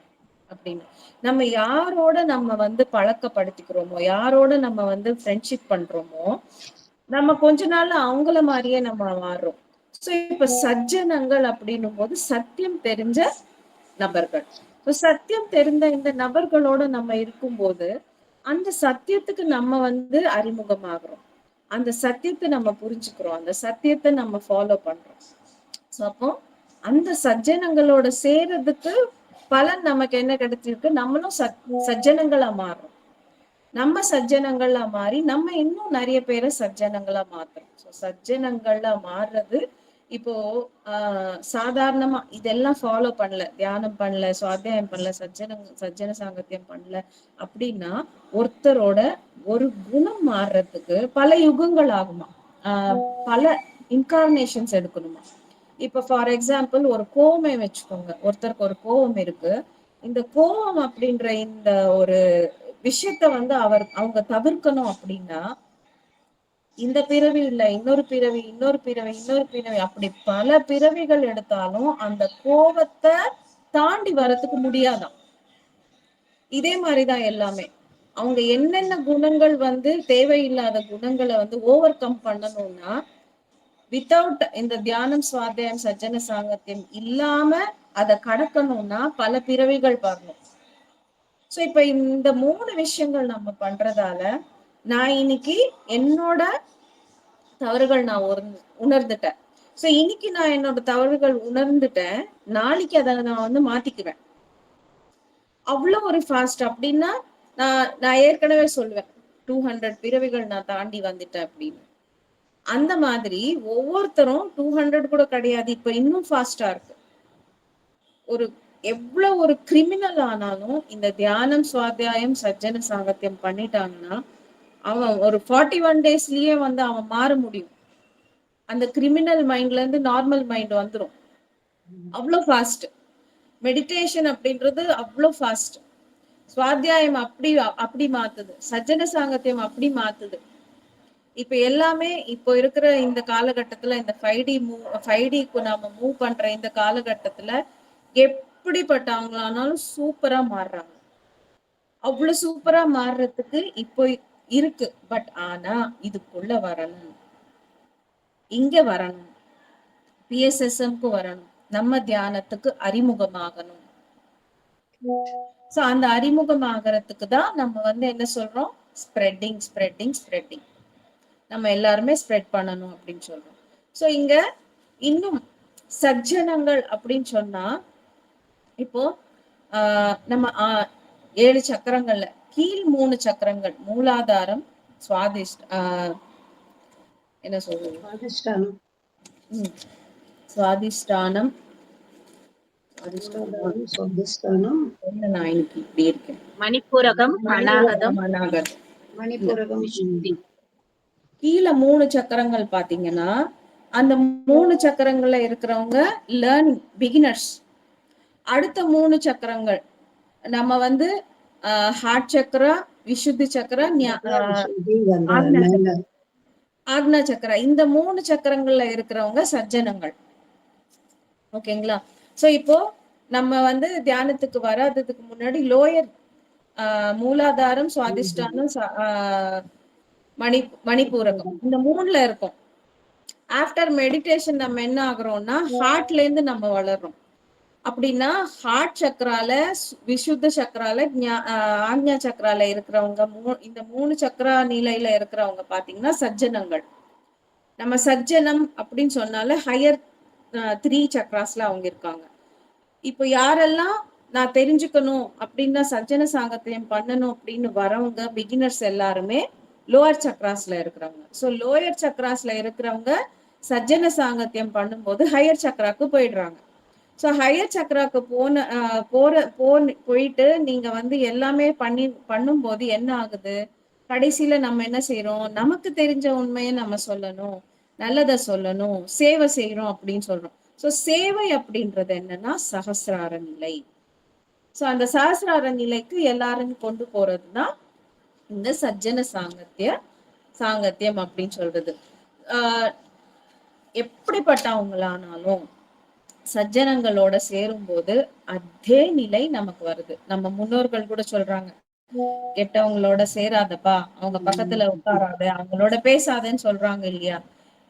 அப்படின்னு. நம்ம யாரோட நம்ம வந்து பழக்கப்படுத்திக்கிறோமோ, யாரோட நம்ம வந்து ஃப்ரெண்ட்ஷிப் பண்றோமோ, நம்ம கொஞ்ச நாள்ல அவங்கள மாதிரியே நம்ம மாறுறோம். சோ இப்ப சஜ்ஜனங்கள் அப்படின்னும் போது சத்தியம் தெரிஞ்ச நபர்கள். சத்தியம் தெரிந்த இந்த நபர்களோட நம்ம இருக்கும்போது அந்த சத்தியத்துக்கு நம்ம வந்து அறிமுகமாகிறோம், அந்த சத்தியத்தை நம்ம புரிஞ்சுக்கிறோம், அந்த சத்தியத்தை நம்ம ஃபாலோ பண்றோம். சோ அப்போ அந்த சஜ்ஜனங்களோட சேர்றதுக்கு பலன் நமக்கு என்ன கிடைச்சிருக்கு, நம்மளும் சஜ்ஜனங்களா மாறுறோம். நம்ம சஜ்ஜனங்களா மாறி நம்ம இன்னும் நிறைய பேரை சஜ்ஜனங்களா மாத்துறோம். சஜ்ஜனங்களா மாறுறது இப்போ சாதாரணமா இதெல்லாம் ஃபாலோ பண்ணல, தியானம் பண்ணல, சுவாத்தியாயம் பண்ணல, சஜ்ஜன சாங்கத்தியம் பண்ணல அப்படின்னா ஒருத்தரோட ஒரு குணம் மாறுறதுக்கு பல யுகங்கள் ஆகுமா, பல இன்கார்னேஷன்ஸ் எடுக்கணுமா. இப்ப ஃபார் எக்ஸாம்பிள் ஒரு கோவமே வச்சுக்கோங்க, ஒருத்தருக்கு ஒரு கோவம் இருக்கு. இந்த கோவம் அப்படின்ற இந்த ஒரு விஷயத்த வந்து அவங்க தவிர்க்கணும் அப்படின்னா இந்த பிறவி இல்ல, இன்னொரு பிறவி, இன்னொரு பிறவி, இன்னொரு பிறவி, அப்படி பல பிறவிகள் எடுத்தாலும் அந்த கோபத்தை தாண்டி வரத்துக்கு முடியாதான். இதே மாதிரிதான் எல்லாமே. அவங்க என்னென்ன குணங்கள் வந்து தேவையில்லாத குணங்களை வந்து ஓவர் கம் பண்ணணும்னா வித்தவுட் இந்த தியானம், சுவாத்தியாயம், சஜ்ஜன சாங்கத்தியம் இல்லாம அதை கடக்கணும்னா பல பிறவிகள் வரணும். சோ இப்ப இந்த 3 விஷயங்கள் நம்ம பண்றதால நான் இன்னைக்கு என்னோட தவறுகள் நான் உணர்ந்துட்டேன். சோ இன்னைக்கு நான் என்னோட தவறுகள் உணர்ந்துட்டேன், நாளைக்கு அதை நான் வந்து மாத்திக்குவேன். அவ்வளவு ஒரு ஃபாஸ்ட். அப்படின்னா நான் ஏற்கனவே சொல்லுவேன் 200 பிறவிகள் நான் தாண்டி வந்துட்டேன் அப்படின்னு. அந்த மாதிரி ஒவ்வொருத்தரும் 200 கூட கிடையாது, இப்ப இன்னும் ஃபாஸ்டா இருக்கு. ஒரு எவ்வளவு ஒரு கிரிமினல் ஆனாலும் இந்த தியானம், சுவாத்தியாயம், சஜ்ஜன சாங்கத்தியம் பண்ணிட்டாங்கன்னா அவன் ஒரு 41 டேஸ்லயே வந்து அவன் மாற முடியும். அந்த கிரிமினல் மைண்ட்ல இருந்து நார்மல் மைண்ட் வந்துரும். அவ்வளவு ஃபாஸ்ட். மெடிடேஷன் அப்படின்றது அவ்வளவு ஃபாஸ்ட். சுவாத்தியாயம் அப்படி மாத்துது, சஜ்ஜன சாங்கத்தியம் அப்படி மாத்துது. இப்ப எல்லாமே இப்போ இருக்கிற இந்த காலகட்டத்துல இந்த 5Dக்கு நாம மூவ் பண்ற இந்த காலகட்டத்துல எப்படிப்பட்டவங்களானாலும் சூப்பரா மாறுறாங்க. அவ்வளவு சூப்பரா மாறுறதுக்கு இப்போ இருக்கு. பட் ஆனா இதுக்குள்ள வரணும், இங்க வரணும், PSSMக்கு வரணும், நம்ம தியானத்துக்கு அறிமுகமாகணும். சோ அந்த அறிமுகமாகறதுக்கு தான் நம்ம வந்து என்ன சொல்றோம், ஸ்ப்ரெட்டிங் ஸ்ப்ரெட்டிங் ஸ்ப்ரெட்டிங். நம்ம எல்லாருமே ஸ்ப்ரெட் பண்ணணும் அப்படின்னு சொல்றோம். சோ இங்க இன்னும் சஜ்ஜனங்கள் அப்படின்னு சொன்னா இப்போ நம்ம 7 சக்கரங்கள்ல கீழ் 3 சக்கரங்கள் மூலாதாரம், என்ன சொல்றது, சுவாதிஷ்டானம், நான் இன்னைக்கு இப்படி இருக்கேன், மணிப்பூரகம், அநாகதம், மணிப்பூரகம், கீழே 3 சக்கரங்கள் பாத்தீங்கன்னா அந்த 3 சக்கரங்கள்ல இருக்கிறவங்க பிகினர்ஸ். அடுத்த 3 சக்கரங்கள் நம்ம வந்து ஹார்ட் சக்கரா, விசுத்தி சக்கரா, ஆக்னா சக்கரா, இந்த 3 சக்கரங்கள்ல இருக்கிறவங்க சஜ்ஜனங்கள். ஓகேங்களா. சோ இப்போ நம்ம வந்து தியானத்துக்கு வராததுக்கு முன்னாடி லோயர் மூலாதாரம், சுவாதிஷ்டானம், மணிப்பூரகம், இந்த 3ல இருக்கும். ஆஃப்டர் மெடிடேஷன் நம்ம என்ன ஆகுறோம்னா ஹார்ட்ல இருந்து நம்ம வளர்றோம். அப்படின்னா ஹார்ட் சக்கரால, விசுத்த சக்கரால, ஆக்ஞா சக்கரால இருக்கிறவங்க, இந்த 3 சக்கரா நிலையில இருக்கிறவங்க பாத்தீங்கன்னா சஜ்ஜனங்கள். நம்ம சஜ்ஜனம் அப்படின்னு சொன்னால ஹையர் 3 சக்கராஸ்ல அவங்க இருக்காங்க. இப்போ யாரெல்லாம் நான் தெரிஞ்சுக்கணும் அப்படின்னா சஜ்ஜன சாங்கத்தியம் பண்ணணும் அப்படின்னு வரவங்க பிகினர்ஸ் எல்லாருமே லோயர் சக்ராஸ்ல இருக்கிறவங்க. சோ லோயர் சக்ராஸ்ல இருக்கிறவங்க சஜ்ஜன சாங்கத்தியம் பண்ணும்போது ஹையர் சக்ராக்கு போயிடுறாங்க. சோ ஹையர் சக்ராக்கு போயிட்டு நீங்க வந்து எல்லாமே பண்ணும்போது என்ன ஆகுது, கடைசியில நம்ம என்ன செய்யறோம், நமக்கு தெரிஞ்ச உண்மையை நம்ம சொல்லணும், நல்லதை சொல்லணும், சேவை செய்யறோம் அப்படின்னு சொல்றோம். சோ சேவை அப்படின்றது என்னன்னா சகசிரார நிலை. சோ அந்த சகசிரார நிலைக்கு எல்லாரும் கொண்டு போறதுதான் இந்த சஜ்ஜன சாங்கத்தியம் அப்படின்னு சொல்றது. எப்படிப்பட்டவங்களானாலும் சஜ்ஜனங்களோட சேரும் போது அதே நிலை நமக்கு வருது. நம்ம முன்னோர்கள் கூட சொல்றாங்க, கெட்டவங்களோட சேராதப்பா, அவங்க பக்கத்துல உட்காராத, அவங்களோட பேசாதன்னு சொல்றாங்க இல்லையா.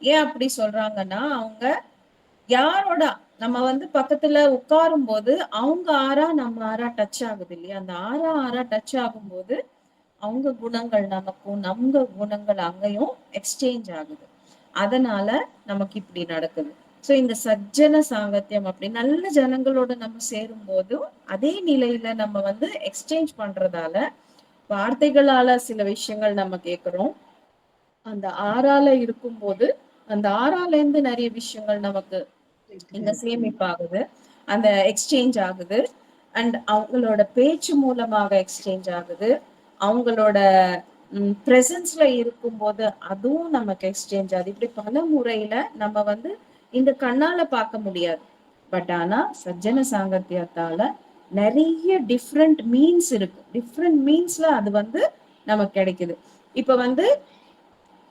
ஏன் அப்படி சொல்றாங்கன்னா அவங்க யாரோட நம்ம வந்து பக்கத்துல உட்காரும் போது அவங்க ஆறா நம்ம ஆறா டச் ஆகுது இல்லையா. அந்த ஆறா டச் ஆகும் போது அவங்க குணங்கள் நமக்கும், நம்ம குணங்கள் அங்கேயும் எக்ஸ்சேஞ்ச் ஆகுது. அதனால நமக்கு இப்படி நடக்குது. சோ இந்த சஜ்ஜன சாங்கத்தியம் அப்படி நல்ல ஜனங்களோட நம்ம சேரும் போதும் அதே நிலையில நம்ம வந்து எக்ஸ்சேஞ்ச் பண்றதால வார்த்தைகளால சில விஷயங்கள் நம்ம கேட்கிறோம். அந்த ஆறால இருக்கும்போது அந்த ஆறால இருந்து நிறைய விஷயங்கள் நமக்கு இங்க சேமிப்பாகுது, அந்த எக்ஸ்சேஞ்ச் ஆகுது. அண்ட் அவங்களோட பேச்சு மூலமாக எக்ஸ்சேஞ்ச் ஆகுது. அவங்களோட பிரசன்ஸ்ல இருக்கும்போது அதுவும் நமக்கு எக்ஸ்சேஞ்ச் ஆகுது. இப்படி பல முறையில நம்ம வந்து இந்த கண்ணால பார்க்க முடியாது. பட் ஆனா சஜ்ஜன சாங்கத்தியத்தால நிறைய டிஃப்ரெண்ட் மீன்ஸ் இருக்கு. டிஃப்ரெண்ட் மீன்ஸ்ல அது வந்து நமக்கு கிடைக்குது. இப்ப வந்து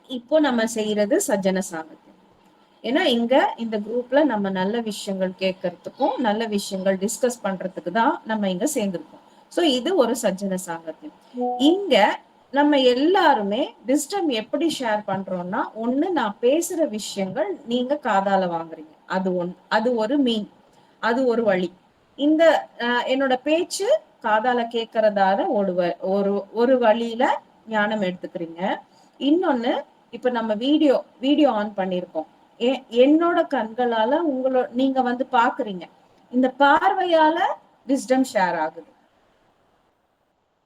இப்போ நம்ம செய்யறது சஜ்ஜன சாங்கத்தியம். ஏன்னா இங்க இந்த குரூப்ல நம்ம நல்ல விஷயங்கள் கேட்கறதுக்கும் நல்ல விஷயங்கள் டிஸ்கஸ் பண்றதுக்கு தான் நம்ம இங்க சேர்ந்திருக்கோம். சோ இது ஒரு சஜ்ஜன சாங்கத்தியம். இங்க நம்ம எல்லாருமே விஸ்டம் எப்படி ஷேர் பண்றோம்னா, ஒண்ணு நான் பேசுற விஷயங்கள் நீங்க காதால வாங்குறீங்க, அது ஒரு மீன், அது ஒரு வழி. இந்த என்னோட பேச்சு காதால கேட்கறதால ஒரு ஒரு வழியில ஞானம் எடுத்துக்கிறீங்க. இன்னொன்னு, இப்ப நம்ம வீடியோ ஆன் பண்ணிருக்கோம். என்னோட கண்களால நீங்க வந்து பாக்குறீங்க. இந்த பார்வையால விஸ்டம் ஷேர் ஆகுது.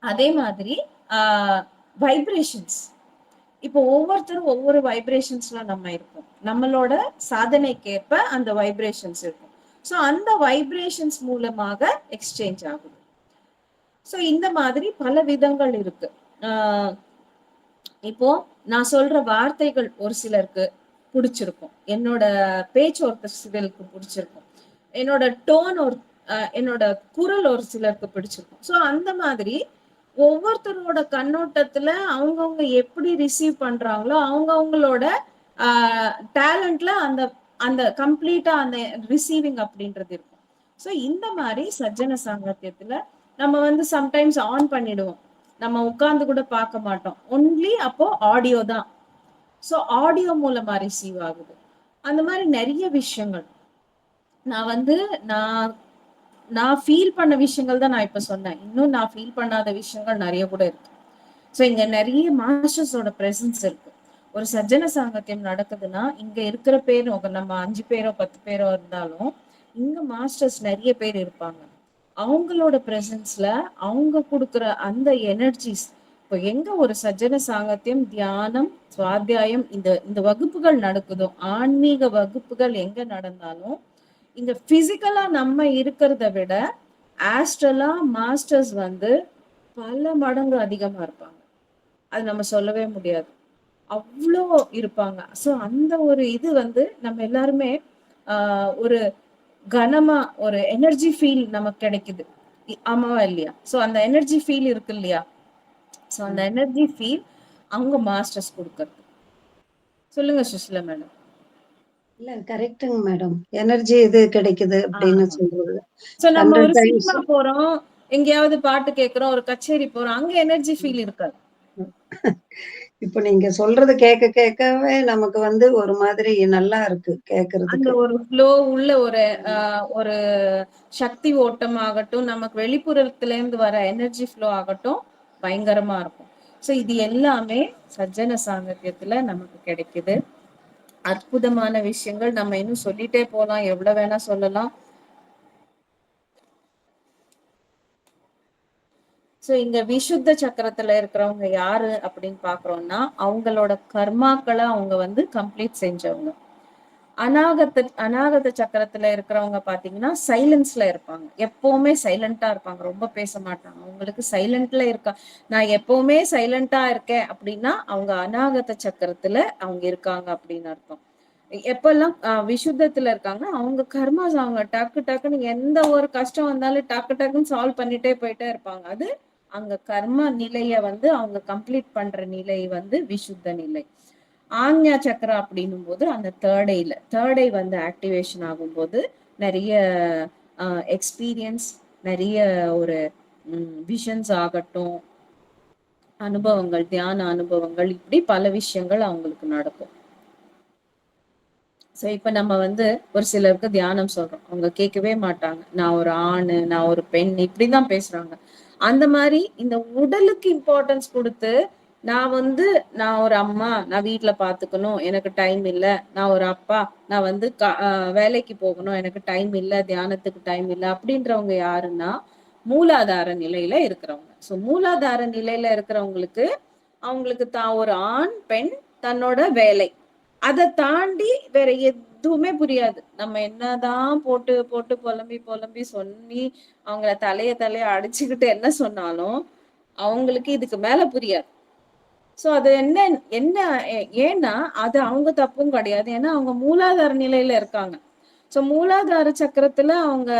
அதே மாதிரி வைப்ரேஷன்ஸ், இப்போ ஒவ்வொருத்தரும் ஒவ்வொரு வைப்ரேஷன்ஸ்ல நம்ம இருப்போம். நம்மளோட சாதனைக்கேற்ப அந்த வைப்ரேஷன்ஸ் இருக்கும். சோ அந்த வைப்ரேஷன்ஸ் மூலமாக எக்ஸ்சேஞ்ச் ஆகுது. சோ இந்த மாதிரி பல விதங்கள் இருக்கு. ஆஹ் இப்போ நான் சொல்ற வார்த்தைகள் ஒரு சிலருக்கு பிடிச்சிருக்கும், என்னோட பேச்சு ஒரு சிலருக்கு பிடிச்சிருக்கும், என்னோட டோன் என்னோட குரல் ஒரு சிலருக்கு பிடிச்சிருக்கும். சோ அந்த மாதிரி ஒவ்வொருத்தரோட கண்ணோட்டத்துல அவங்கவுங்க எப்படி ரிசீவ் பண்றாங்களோ அவங்கவுங்களோட டேலண்ட்ல அந்த அந்த கம்ப்ளீட்டா அந்த ரிசீவிங் அப்படின்றது இருக்கும். சோ இந்த மாதிரி சஜ்ஜன சாங்கத்தியத்துல நம்ம வந்து சம்டைம்ஸ் ஆன் பண்ணிடுவோம், நம்ம உட்கார்ந்து கூட பார்க்க மாட்டோம், ஒன்லி அப்போ ஆடியோ தான். சோ ஆடியோ மூலமா ரிசீவ் ஆகுது. அந்த மாதிரி நிறைய விஷயங்கள் நான் வந்து நான் நான் ஃபீல் பண்ண விஷயங்கள் தான் நான் இப்ப சொன்னேன். இன்னும் நான் ஃபீல் பண்ணாத விஷயங்கள் நிறைய கூட இருக்கு. சோ இங்க நிறைய மாஸ்டர்ஸோட பிரசன்ஸ் இருக்கு. ஒரு சஜ்ஜன சாங்கத்தியம் நடக்குதுன்னா இங்க இருக்கிற பேர் நம்ம 5 பேரோ 10 பேரோ இருந்தாலும் இங்க மாஸ்டர்ஸ் நிறைய பேர் இருப்பாங்க. அவங்களோட பிரசன்ஸ்ல அவங்க கொடுக்குற அந்த எனர்ஜிஸ், இப்போ எங்க ஒரு சஜ்ஜன சாங்கத்தியம், தியானம், சுவாத்தியாயம், இந்த இந்த வகுப்புகள் நடக்குதோ, ஆன்மீக வகுப்புகள் எங்க நடந்தாலும் இங்க பிசிக்கலா நம்ம இருக்கிறத விட ஆஸ்ட்ரலா மாஸ்டர்ஸ் வந்து பல மடங்கு அதிகமா இருப்பாங்க. அது நம்ம சொல்லவே முடியாது, அவ்வளோ இருப்பாங்க. சோ அந்த ஒரு இது வந்து நம்ம எல்லாருமே ஒரு கனமா ஒரு எனர்ஜி ஃபீல் நமக்கு கிடைக்குது. ஆமாவா இல்லையா? சோ அந்த எனர்ஜி ஃபீல் இருக்கு இல்லையா? சோ அந்த எனர்ஜி ஃபீல் அவங்க மாஸ்டர்ஸ் கொடுக்கறது. சொல்லுங்க சுஷ்லா மேடம். இல்ல கரெக்ட்டுங்க மேடம். எனர்ஜி இது கிடைக்குது அப்படின்னு சொல்றது. சோ நம்ம 100 ஒரு டைம்ஸ். சினிமா போறோம், எங்கேயாவது பாட்டு கேட்கிறோம், ஒரு கச்சேரி போறோம், அங்க எனர்ஜி ஃபீல் இருக்காது. இப்ப நீங்க சொல்றது கேட்க கேட்கவே நமக்கு வந்து ஒரு மாதிரி நல்லா இருக்கு அந்த கேட்கறதுக்கு. ஒரு ஃப்ளோ உள்ள ஒரு சக்தி ஓட்டம் ஆகட்டும், நமக்கு வெளிப்புறத்துல இருந்து வர எனர்ஜி ஃப்ளோ ஆகட்டும், பயங்கரமா இருக்கும். சோ இது எல்லாமே சஜ்ஜன சாங்கத்தியத்துல நமக்கு கிடைக்குது. அற்புதமான விஷயங்கள் நம்ம இன்னும் சொல்லிட்டே போலாம், எவ்வளவு வேணா சொல்லலாம். சோ இங்க விசுத்த சக்கரத்துல இருக்கிறவங்க யாரு அப்படின்னு பாக்குறோம்னா, அவங்களோட கர்மாக்களை அவங்க வந்து கம்ப்ளீட் செஞ்சவங்க. அநாகத சக்கரத்துல இருக்கிறவங்க பாத்தீங்கன்னா சைலன்ஸ்ல இருப்பாங்க, எப்பவுமே சைலண்டா இருப்பாங்க, ரொம்ப பேச மாட்டாங்க. அவங்களுக்கு சைலண்ட்ல இருக்கா, நான் எப்பவுமே சைலண்டா இருக்கேன் அப்படின்னா அவங்க அநாகத சக்கரத்துல அவங்க இருக்காங்க அப்படின்னு அர்த்தம். எப்பெல்லாம் விசுத்தத்துல இருக்காங்க, அவங்க கர்மாஸ் அவங்க டக்கு டக்குன்னு எந்த ஒரு கஷ்டம் வந்தாலும் டக்கு டக்குன்னு சால்வ் பண்ணிட்டே போயிட்டே இருப்பாங்க. அது அங்க கர்ம நிலைய வந்து அவங்க கம்ப்ளீட் பண்ற நிலை வந்து விசுத்த நிலை. ஆக்ஞா சக்கரா அப்படின்னும் போது அந்த தேர்ட் ஐ வந்து ஆக்டிவேஷன் ஆகும்போது நிறைய எக்ஸ்பீரியன்ஸ், நிறைய ஒரு விஷன்ஸ் ஆகட்டும், அனுபவங்கள், தியான அனுபவங்கள், இப்படி பல விஷயங்கள் அவங்களுக்கு நடக்கும். சோ இப்ப நம்ம வந்து ஒரு சிலருக்கு தியானம் சொல்றோம், அவங்க கேட்கவே மாட்டாங்க, நான் ஒரு ஆணு, நான் ஒரு பெண், இப்படிதான் பேசுறாங்க. அந்த மாதிரி இந்த உடலுக்கு இம்பார்ட்டன்ஸ் கொடுத்து நான் வந்து நான் ஒரு அம்மா, நான் வீட்ல பாத்துக்கணும், எனக்கு டைம் இல்ல. நான் ஒரு அப்பா, நான் வந்து வேலைக்கு போகணும், எனக்கு டைம் இல்ல, தியானத்துக்கு டைம் இல்ல அப்படின்றவங்க யாருன்னா, மூலாதார நிலையில இருக்கிறவங்க. சோ மூலாதார நிலையில இருக்கிறவங்களுக்கு, அவங்களுக்கு தான் ஒரு ஆண், பெண், தன்னோட வேலை. அத தாண்டி வேற எதுவுமே புரியாது. நம்ம என்னதான் போட்டு போட்டு பொலம்பி பொலம்பி சொல்லி, அவங்கள தலைய அடிச்சுக்கிட்டு என்ன சொன்னாலும், அவங்களுக்கு இதுக்கு மேல புரியாது. சோ அது என்ன என்ன ஏன்னா, அது அவங்க தப்பும் கிடையாது. ஏன்னா, அவங்க மூலாதார நிலையில இருக்காங்க. சோ மூலாதார சக்கரத்துல அவங்க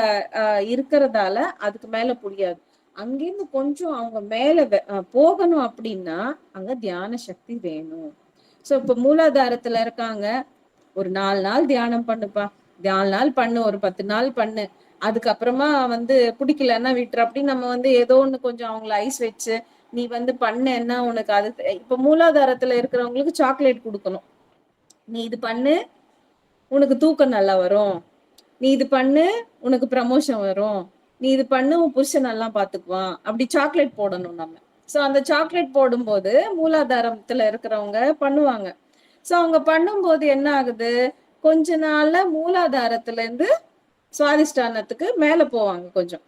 அ இருக்கிறதால அதுக்கு மேல புரியாது. அங்கேருந்து கொஞ்சம் அவங்க மேல போகணும் அப்படின்னா, அங்க தியான சக்தி வேணும். சோ இப்ப மூலாதாரத்துல இருக்காங்க. ஒரு 4 நாள் தியானம் பண்ணுப்பா. 4 நாள் பண்ணு. ஒரு 10 நாள் பண்ணு. அதுக்கப்புறமா வந்து புடிக்கலன்னா விட்டுரு. அப்படின்னு நம்ம வந்து ஏதோ ஒண்ணு கொஞ்சம் அவங்கள ஐஸ் வச்சு, நீ வந்து பண்ணேன்னா உனக்கு அது இப்ப மூலாதாரத்துல இருக்கிறவங்களுக்கு சாக்லேட் குடுக்கணும். நீ இது பண்ணு, உனக்கு தூக்கம் நல்லா வரும். நீ இது பண்ணு, உனக்கு ப்ரமோஷன் வரும். நீ இது பண்ணு, உன் புருஷன் நல்லா பாத்துக்குவான். அப்படி சாக்லேட் போடணும் நம்ம. சோ அந்த சாக்லேட் போடும்போது மூலாதாரத்துல இருக்கிறவங்க பண்ணுவாங்க. சோ அவங்க பண்ணும்போது என்ன ஆகுது? கொஞ்ச நாள்ல மூலாதாரத்துல இருந்து சுவாதிஷ்டானத்துக்கு மேல போவாங்க கொஞ்சம்.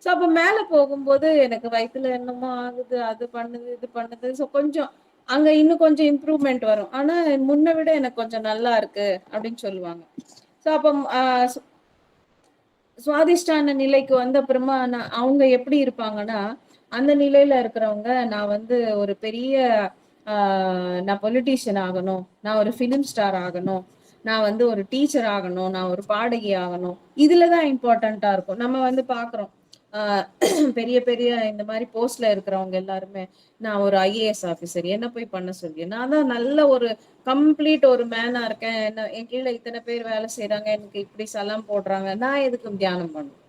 சோ அப்ப மேல போகும்போது எனக்கு வயித்துல என்னமோ ஆகுது, அது பண்ணுது, இது பண்ணுது. சோ கொஞ்சம் அங்க இன்னும் கொஞ்சம் இம்ப்ரூவ்மெண்ட் வரும். ஆனா முன்ன விட எனக்கு கொஞ்சம் நல்லா இருக்கு அப்படின்னு சொல்லுவாங்க. சோ அப்ப சுவாதிஷ்டான நிலைக்கு வந்த அப்புறமா அவங்க எப்படி இருப்பாங்கன்னா, அந்த நிலையில இருக்கிறவங்க, நான் வந்து ஒரு பெரிய நான் பொலிட்டீஷியன் ஆகணும். நான் ஒரு ஃபிலிம் ஸ்டார் ஆகணும். நான் வந்து ஒரு டீச்சர் ஆகணும். நான் ஒரு பாடகி ஆகணும். இதுல தான் இம்பார்ட்டன்ட்டா இருக்கும். நம்ம வந்து பார்க்குறோம். ஆ பெரிய பெரிய இந்த மாரி போஸ்ட்ல இருக்கிறவங்க எல்லாருமே, நான் ஒரு ஐஏஎஸ் ஆஃபீசர். என்ன போய் பண்ண சொல்றியா? நான் தான் நல்ல ஒரு கம்ப்ளீட் ஒரு மேனா இருக்கேன். என்ன என் கீழ இத்தன பேர் வேலை செய்றாங்க. எனக்கு இப்படி சலாம் போடுறாங்க. நான் எதுக்கு தியானம் பண்ணணும்?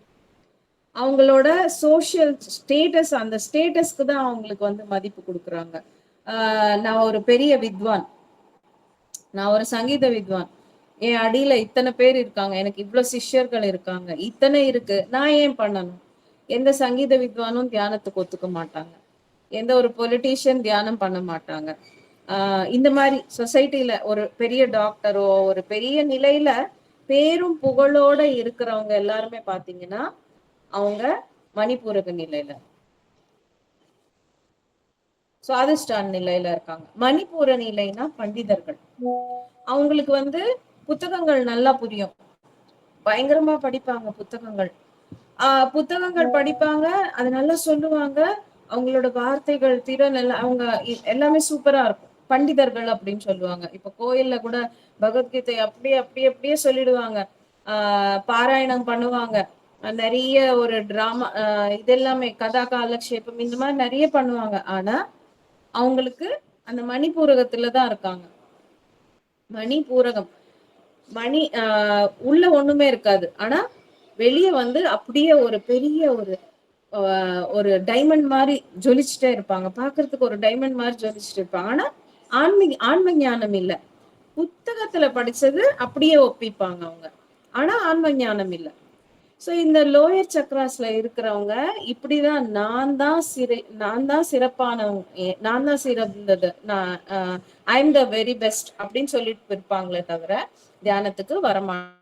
அவங்களோட சோசியல் ஸ்டேட்டஸ் அந்த ஸ்டேட்டஸ்க்கு தான் அவங்களுக்கு வந்து மதிப்பு குடுக்குறாங்க. நான் ஒரு பெரிய வித்வான். நான் ஒரு சங்கீத வித்வான். என் அடியில இத்தனை பேர் இருக்காங்க. எனக்கு இவ்ளோ சிஷ்யர்கள் இருக்காங்க. இத்தனை இருக்கு. நான் ஏன் பண்ணணும்? எந்த சங்கீத வித்வானும் தியானத்துக்கு ஒத்துக்க மாட்டாங்க. எந்த ஒரு பொலிட்டீஷியன் தியானம் பண்ண மாட்டாங்க. இந்த மாரி சொசைட்டில ஒரு பெரிய டாக்டரோ, ஒரு பெரிய நிலையில பேரும் புகழோட இருக்கிறவங்க எல்லாருமே பாத்தீங்கன்னா, அவங்க மணிப்பூரக நிலையில, சுவாதிஷ்டான் நிலையில இருக்காங்க. மணிப்பூர நிலைனா பண்டிதர்கள். அவங்களுக்கு வந்து புத்தகங்கள் நல்லா புரியும். பயங்கரமா படிப்பாங்க புத்தகங்கள். புத்தகங்கள் படிப்பாங்க. அது நல்லா சொல்லுவாங்க. அவங்களோட வார்த்தைகள், திறன் எல்லாம் அவங்க எல்லாமே சூப்பரா இருக்கும். பண்டிதர்கள் அப்படின்னு சொல்லுவாங்க. இப்ப கோயில்ல கூட பகவத்கீதை அப்படியே சொல்லிடுவாங்க. பாராயணம் பண்ணுவாங்க. நிறைய ஒரு டிராமா இது எல்லாமே கதா காலக்ஷேபம் இந்த மாதிரி நிறைய பண்ணுவாங்க. ஆனா அவங்களுக்கு அந்த மணிப்பூரகத்துல தான் இருக்காங்க. மணிப்பூரகம். உள்ள ஒண்ணுமே இருக்காது. ஆனா வெளிய வந்து அப்படியே ஒரு பெரிய ஒரு டைமண்ட் மாரி ஜொலிச்சுட்டே இருப்பாங்க. பாக்குறதுக்கு ஒரு டைமண்ட் மாரி ஜொலிச்சுட்டு இருப்பாங்க. ஆனா ஆன்ம ஞானம் இல்ல. புத்தகத்துல படிச்சது அப்படியே ஒப்பிப்பாங்க அவங்க. ஆனா ஆன்ம ஞானம் இல்ல. சோ இந்த லோயர் சக்ராஸ்ல இருக்கிறவங்க இப்படிதான் நான் தான் சிறப்பானவங்க, நான் தான் சிறந்தது, நான் I am the very best அப்படின்னு சொல்லிட்டு இருப்பாங்களே தவிர தியானத்துக்கு வரமாட்டாங்க.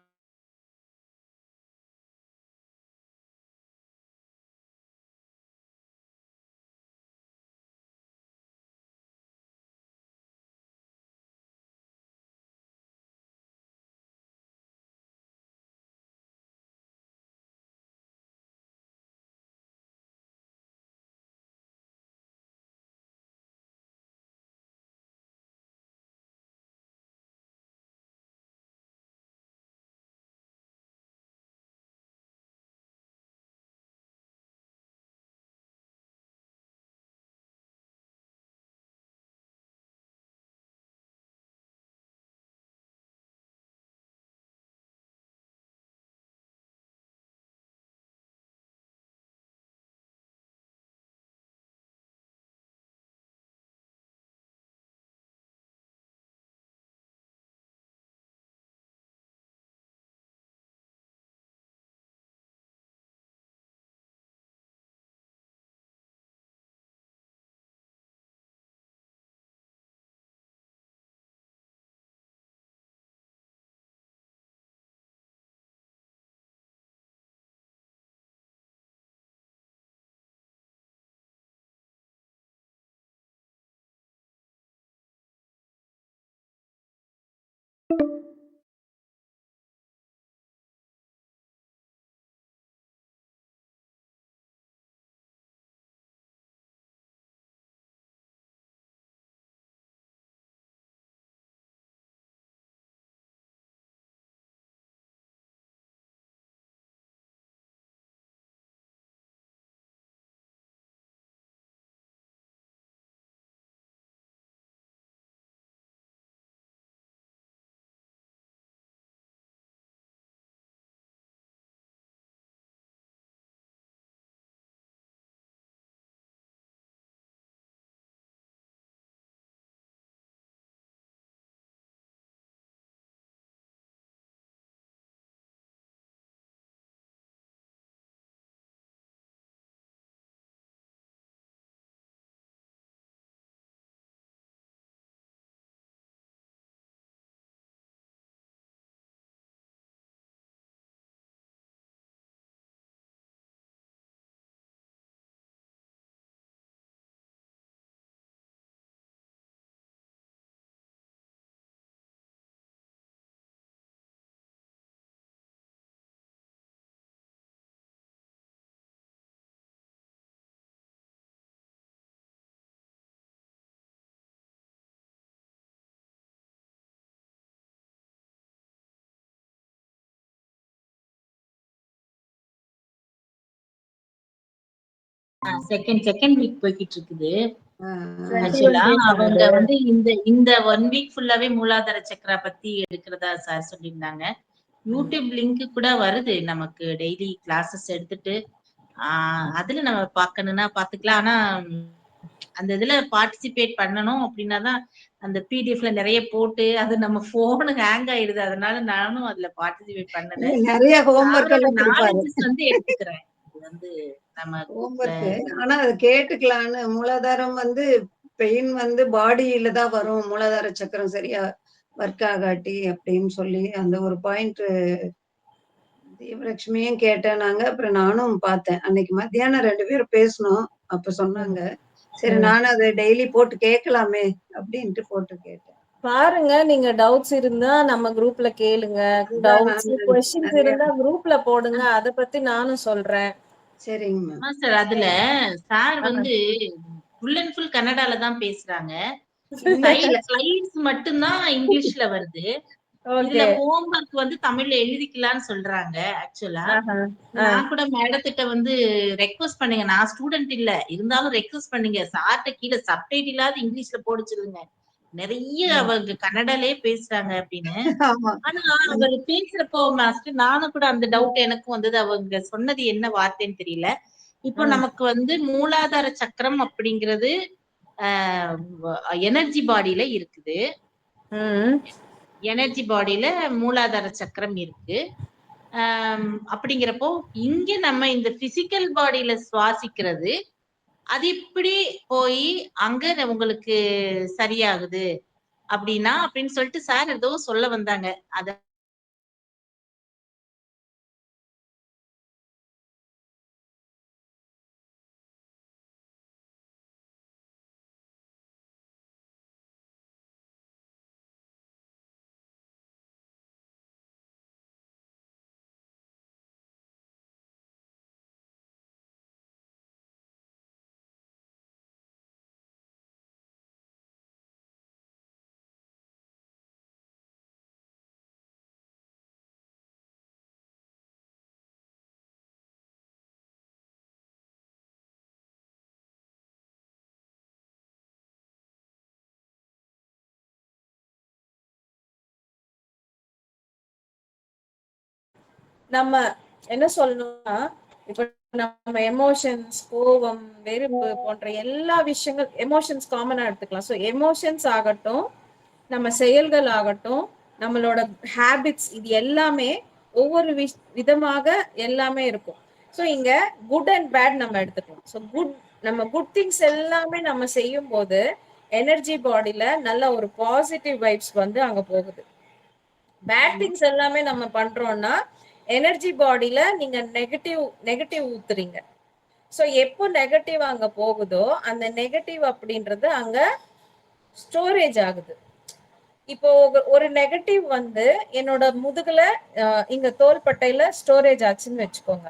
செகண்ட் வீக் போய்கிட்டு இருக்குது. ஆக்சுவலா 21 days அவங்க ஆகுது. வந்து இந்த 1 வீக் ஃபுல்லாவே மூலாதார சக்கரா பத்தி எடுக்கிறதா சார் சொல்லியிருந்தாங்க. யூடியூப் லிங்க் கூட வருது நமக்கு டெய்லி கிளாஸஸ் எடுத்துட்டு. அதுல நம்ம பார்க்கணும்னா பாத்துக்கலாம். ஆனா அந்த இதுல பார்ட்டிசிபேட் பண்ணணும் அப்படின்னாதான் அந்த பிடிஎஃப்ல நிறைய போட்டு அது நம்ம போனு ஹேங் ஆயிடுது. அதனால நானும் அதுல பார்ட்டிசிபேட் பண்ணல. நிறைய ஹோம்ஒர்க் அவரோட எல்லாம் கொடுப்பாரு. நாலேஜஸ் வந்து எடுத்துக்கிறேன். இது வந்து நம்ம குரூப்ல ஹோம்ஒர்க் ஆனா அது கேட்டுக்கலான்னு. மூலாதாரம் வந்து பெயின் வந்து பாடியில தான் வரும், மூலாதார சக்கரம் சரியா ஒர்க் ஆகாட்டி அப்படின்னு சொல்லி அந்த ஒரு பாயிண்ட் தீபலட்சுமியும் கேட்டேன் நாங்க. அப்புறம் நானும் பார்த்தேன். அன்னைக்கு மத்தியானம் 2 பேரும் பேசணும். அப்ப சொன்னாங்க. சரி நானும் அதை டெய்லி போட்டு கேட்கலாமே அப்படின்ட்டு போட்டு கேட்டேன். பாருங்க, நீங்க டவுட்ஸ் இருந்தா நம்ம குரூப்ல கேளுங்க. அதுதான் டவுட்ஸ் நான் கொஸ்டின்ஸ் நிறைய இருந்தா குரூப்ல போடுங்க. அத பத்தி நானும் சொல்றேன். சரிங்க மேம். ஆமா சார். அதுல சார் வந்து ஃபுல் அண்ட் ஃபுல் கன்னடால தான் பேசுறாங்க. ஸ்லைட்ஸ் மட்டும்தான் இங்கிலீஷ்ல வருது. இதுல ஓகே. ஹோம்ஒர்க் வந்து தமிழ்ல எழுதிக்கலாம்னு சொல்றாங்க. ஆக்சுவலா ஆ. நான் கூட மேடத்திட்ட வந்து ரெக்வஸ்ட் பண்ணுங்க. நான் ஸ்டூடெண்ட் இல்ல. இருந்தாலும் ரெக்வஸ்ட் பண்ணுங்க. சார்ட்ட கீழ சப்டைட்டிலாவது இங்கிலீஷ்ல போட சொல்லுங்க. நிறைய அவங்க கன்னடாலயே பேசுறாங்க அப்படின்னு. ஆமா. ஆனா அவர் பேசுறப்போ மாஸ்டர் நானும் கூட அந்த டவுட் எனக்கும் வந்தது. அவங்க சொன்னது என்ன வார்த்தைன்னு தெரியல. இப்போ நமக்கு வந்து மூலாதார சக்கரம் அப்படிங்கிறது எனர்ஜி பாடியில இருக்குது. எனர்ஜி பாடியில மூலாதார சக்கரம் இருக்கு. அப்படிங்கிறப்போ இங்க நம்ம இந்த பிசிக்கல் பாடியில சுவாசிக்கிறது அது எப்படி போய் அங்க உங்களுக்கு சரியாகுது அப்படின்னா அப்படின்னு சொல்லிட்டு சார் ஏதோ சொல்ல வந்தாங்க. அத நம்ம என்ன சொல்லணும்னா, இப்ப நம்ம எமோஷன்ஸ், கோபம், வெறுப்பு போன்ற எல்லா விஷயங்கள் எமோஷன்ஸ் காமனா எடுத்துக்கலாம். ஸோ எமோஷன்ஸ் ஆகட்டும், நம்ம செயல்கள் ஆகட்டும், நம்மளோட ஹேபிட்ஸ், இது எல்லாமே ஒவ்வொரு விதமாக எல்லாமே இருக்கும். ஸோ இங்க குட் அண்ட் பேட் நம்ம எடுத்துக்கலாம். ஸோ நம்ம குட் திங்ஸ் எல்லாமே நம்ம செய்யும் போது எனர்ஜி பாடியில நல்ல ஒரு பாசிட்டிவ் வைப்ஸ் வந்து அங்க போகுது. பேட் திங்ஸ் எல்லாமே நம்ம பண்றோம்னா எனர்ஜி பாடியில நீங்க நெகட்டிவ் ஊத்துறீங்க. ஸோ எப்போ நெகட்டிவ் அங்க போகுதோ அந்த நெகட்டிவ் அப்படின்றது அங்க ஸ்டோரேஜ் ஆகுது. இப்போ ஒரு நெகட்டிவ் வந்து என்னோட முதுகுல இங்க தோள்பட்டையில ஸ்டோரேஜ் ஆச்சுன்னு வச்சுக்கோங்க.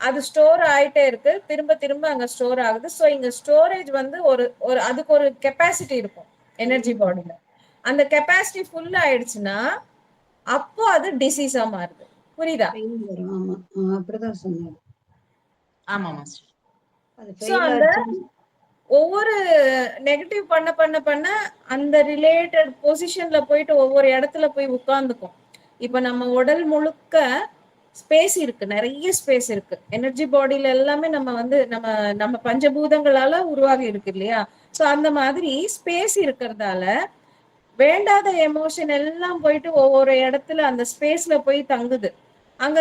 அது ஸ்டோர் ஆயிட்டே இருக்கு, திரும்ப திரும்ப அங்க ஸ்டோர் ஆகுது. ஸோ இங்க ஸ்டோரேஜ் வந்து ஒரு அதுக்கு ஒரு கெப்பாசிட்டி இருக்கும் எனர்ஜி பாடியில. அந்த கெப்பாசிட்டி ஃபுல் ஆயிடுச்சுன்னா அப்போ அது டிசீஸா மாறுது. புரியுதா? ஆமா அப்படிதான் சொன்னாரு. ஆமா மாஸ்டர். அது ஸோ ஃபெயில் அந்த ஆச்சு. ஒவ்வொரு நெகட்டிவ் பண்ண பண்ண பண்ண அந்த ரிலேட்டட் பொசிஷன்ல போயிட்டு ஒவ்வொரு இடத்துல போய் உட்கார்ந்துக்கும். இப்ப நம்ம உடல் முழுக்க ஸ்பேஸ் இருக்கு, நிறைய ஸ்பேஸ் இருக்கு. எனர்ஜி பாடியில எல்லாமே நம்ம வந்து நம்ம நம்ம பஞ்சபூதங்களால உருவாகி இருக்கு இல்லையா? சோ அந்த மாதிரி ஸ்பேஸ் இருக்கிறதால வேண்டாத எமோஷன் எல்லாம் போயிட்டு ஒவ்வொரு இடத்துல அந்த ஸ்பேஸ்ல போய் தங்குது. அங்க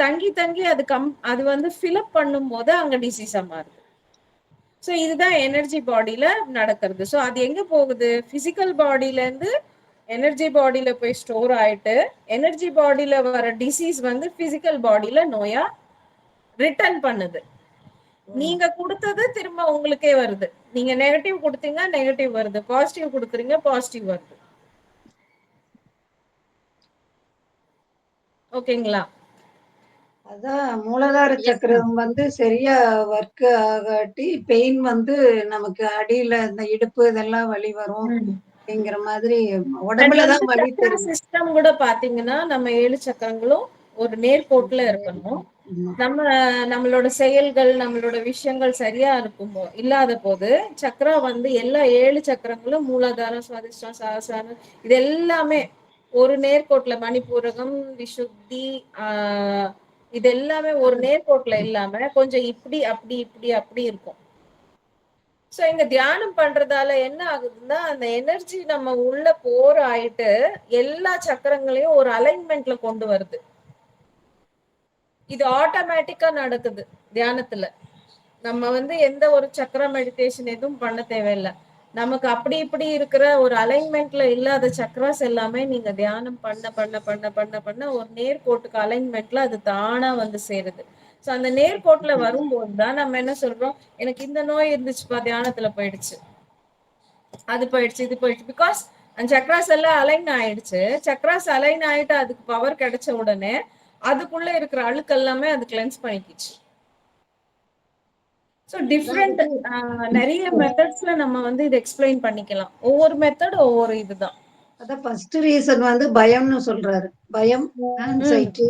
தங்கி தங்கி அது வந்து ஃபில்அப் பண்ணும் போது அங்க டிசீஸா மாறுது. ஸோ இதுதான் எனர்ஜி பாடியில நடக்கிறது. ஸோ அது எங்க போகுது? பிசிக்கல் பாடியில இருந்து எனர்ஜி பாடியில போய் ஸ்டோர் ஆயிட்டு எனர்ஜி பாடியில வர டிசீஸ் வந்து பிசிக்கல் பாடியில நோயா ரிட்டர்ன் பண்ணுது. நீங்க கொடுத்தது திரும்ப உங்களுக்கே வருது. நீங்க நெகட்டிவ் கொடுத்தீங்க, நெகட்டிவ் வருது. பாசிட்டிவ் கொடுக்குறீங்க, பாசிட்டிவ் வருது. ஓகேங்களா? அதான் மூலாதார சக்கரம் வந்து சரியா ஒர்க் ஆகாட்டி பெயின் வந்து நமக்கு அடியில இந்த இடுப்பு இதெல்லாம் வலி வரும் அப்படிங்கிற மாதிரி அண்ட் வந்து உடம்புலதான் வலி சக்கர தெரியும். சிஸ்டம் கூட பாத்தீங்கன்னா நம்ம 7 சக்கரங்களும் ஒரு நேர்கோட்டுல இருக்கணும். ஆமா. நம்மளோட செயல்கள், நம்மளோட விஷயங்கள் சரியா இருக்குமோ இல்லாத போது சக்ரா வந்து எல்லா 7 சக்கரங்களும் மூலாதாரம், சுவாதிஷ்டம், சகஸ்ராரம் இது எல்லாமே ஒரு நேர்கோட்டுல மணிப்பூரகம், விசுத்தி, இது எல்லாமே ஒரு நேர்கோட்டுல இல்லாம கொஞ்சம் இப்படி அப்படி இப்படி அப்படி இருக்கும். சோ இங்க தியானம் பண்றதால என்ன ஆகுதுன்னா அந்த எனர்ஜி நம்ம உள்ள போர் ஆயிட்டு எல்லா சக்கரங்களையும் ஒரு அலைன்மெண்ட்ல கொண்டு வருது. இது ஆட்டோமேட்டிக்கா நடக்குது தியானத்துல. நம்ம வந்து எந்த ஒரு சக்கர மெடிடேஷன் எதுவும் பண்ண தேவையில்லை. நமக்கு அப்படி இப்படி இருக்கிற ஒரு அலைன்மெண்ட்ல இல்லாத சக்கராஸ் எல்லாமே நீங்க தியானம் பண்ண பண்ண பண்ண பண்ண பண்ண ஒரு நேர்கோட்டுக்கு அலைன்மெண்ட்ல அது தானா வந்து சேருது. சோ அந்த நேர்கோட்டுல வரும்போது தான் நம்ம என்ன சொல்றோம், எனக்கு இந்த நோய் இருந்துச்சுப்பா தியானத்துல போயிடுச்சு, அது போயிடுச்சு, இது போயிடுச்சு. பிகாஸ் அந்த சக்ராஸ் எல்லாம் அலைன் ஆயிடுச்சு. சக்ராஸ் அலைன் ஆயிட்டு அதுக்கு பவர் கிடைச்ச உடனே அதுக்குள்ள இருக்கிற அழுக்கு எல்லாமே அது கிளென்ஸ் பண்ணிக்கிச்சு. ஸோ டிஃப்ரெண்ட் நிறைய மெத்தட்ஸ்ல நம்ம வந்து இது எக்ஸ்பிளைன் பண்ணிக்கலாம். ஒவ்வொரு மெத்தட் ஒவ்வொரு இதுதான். அதான் ஃபர்ஸ்ட் ரீசன் வந்து பயம்னு சொல்றாரு. பயம், ஆன்சைட்டி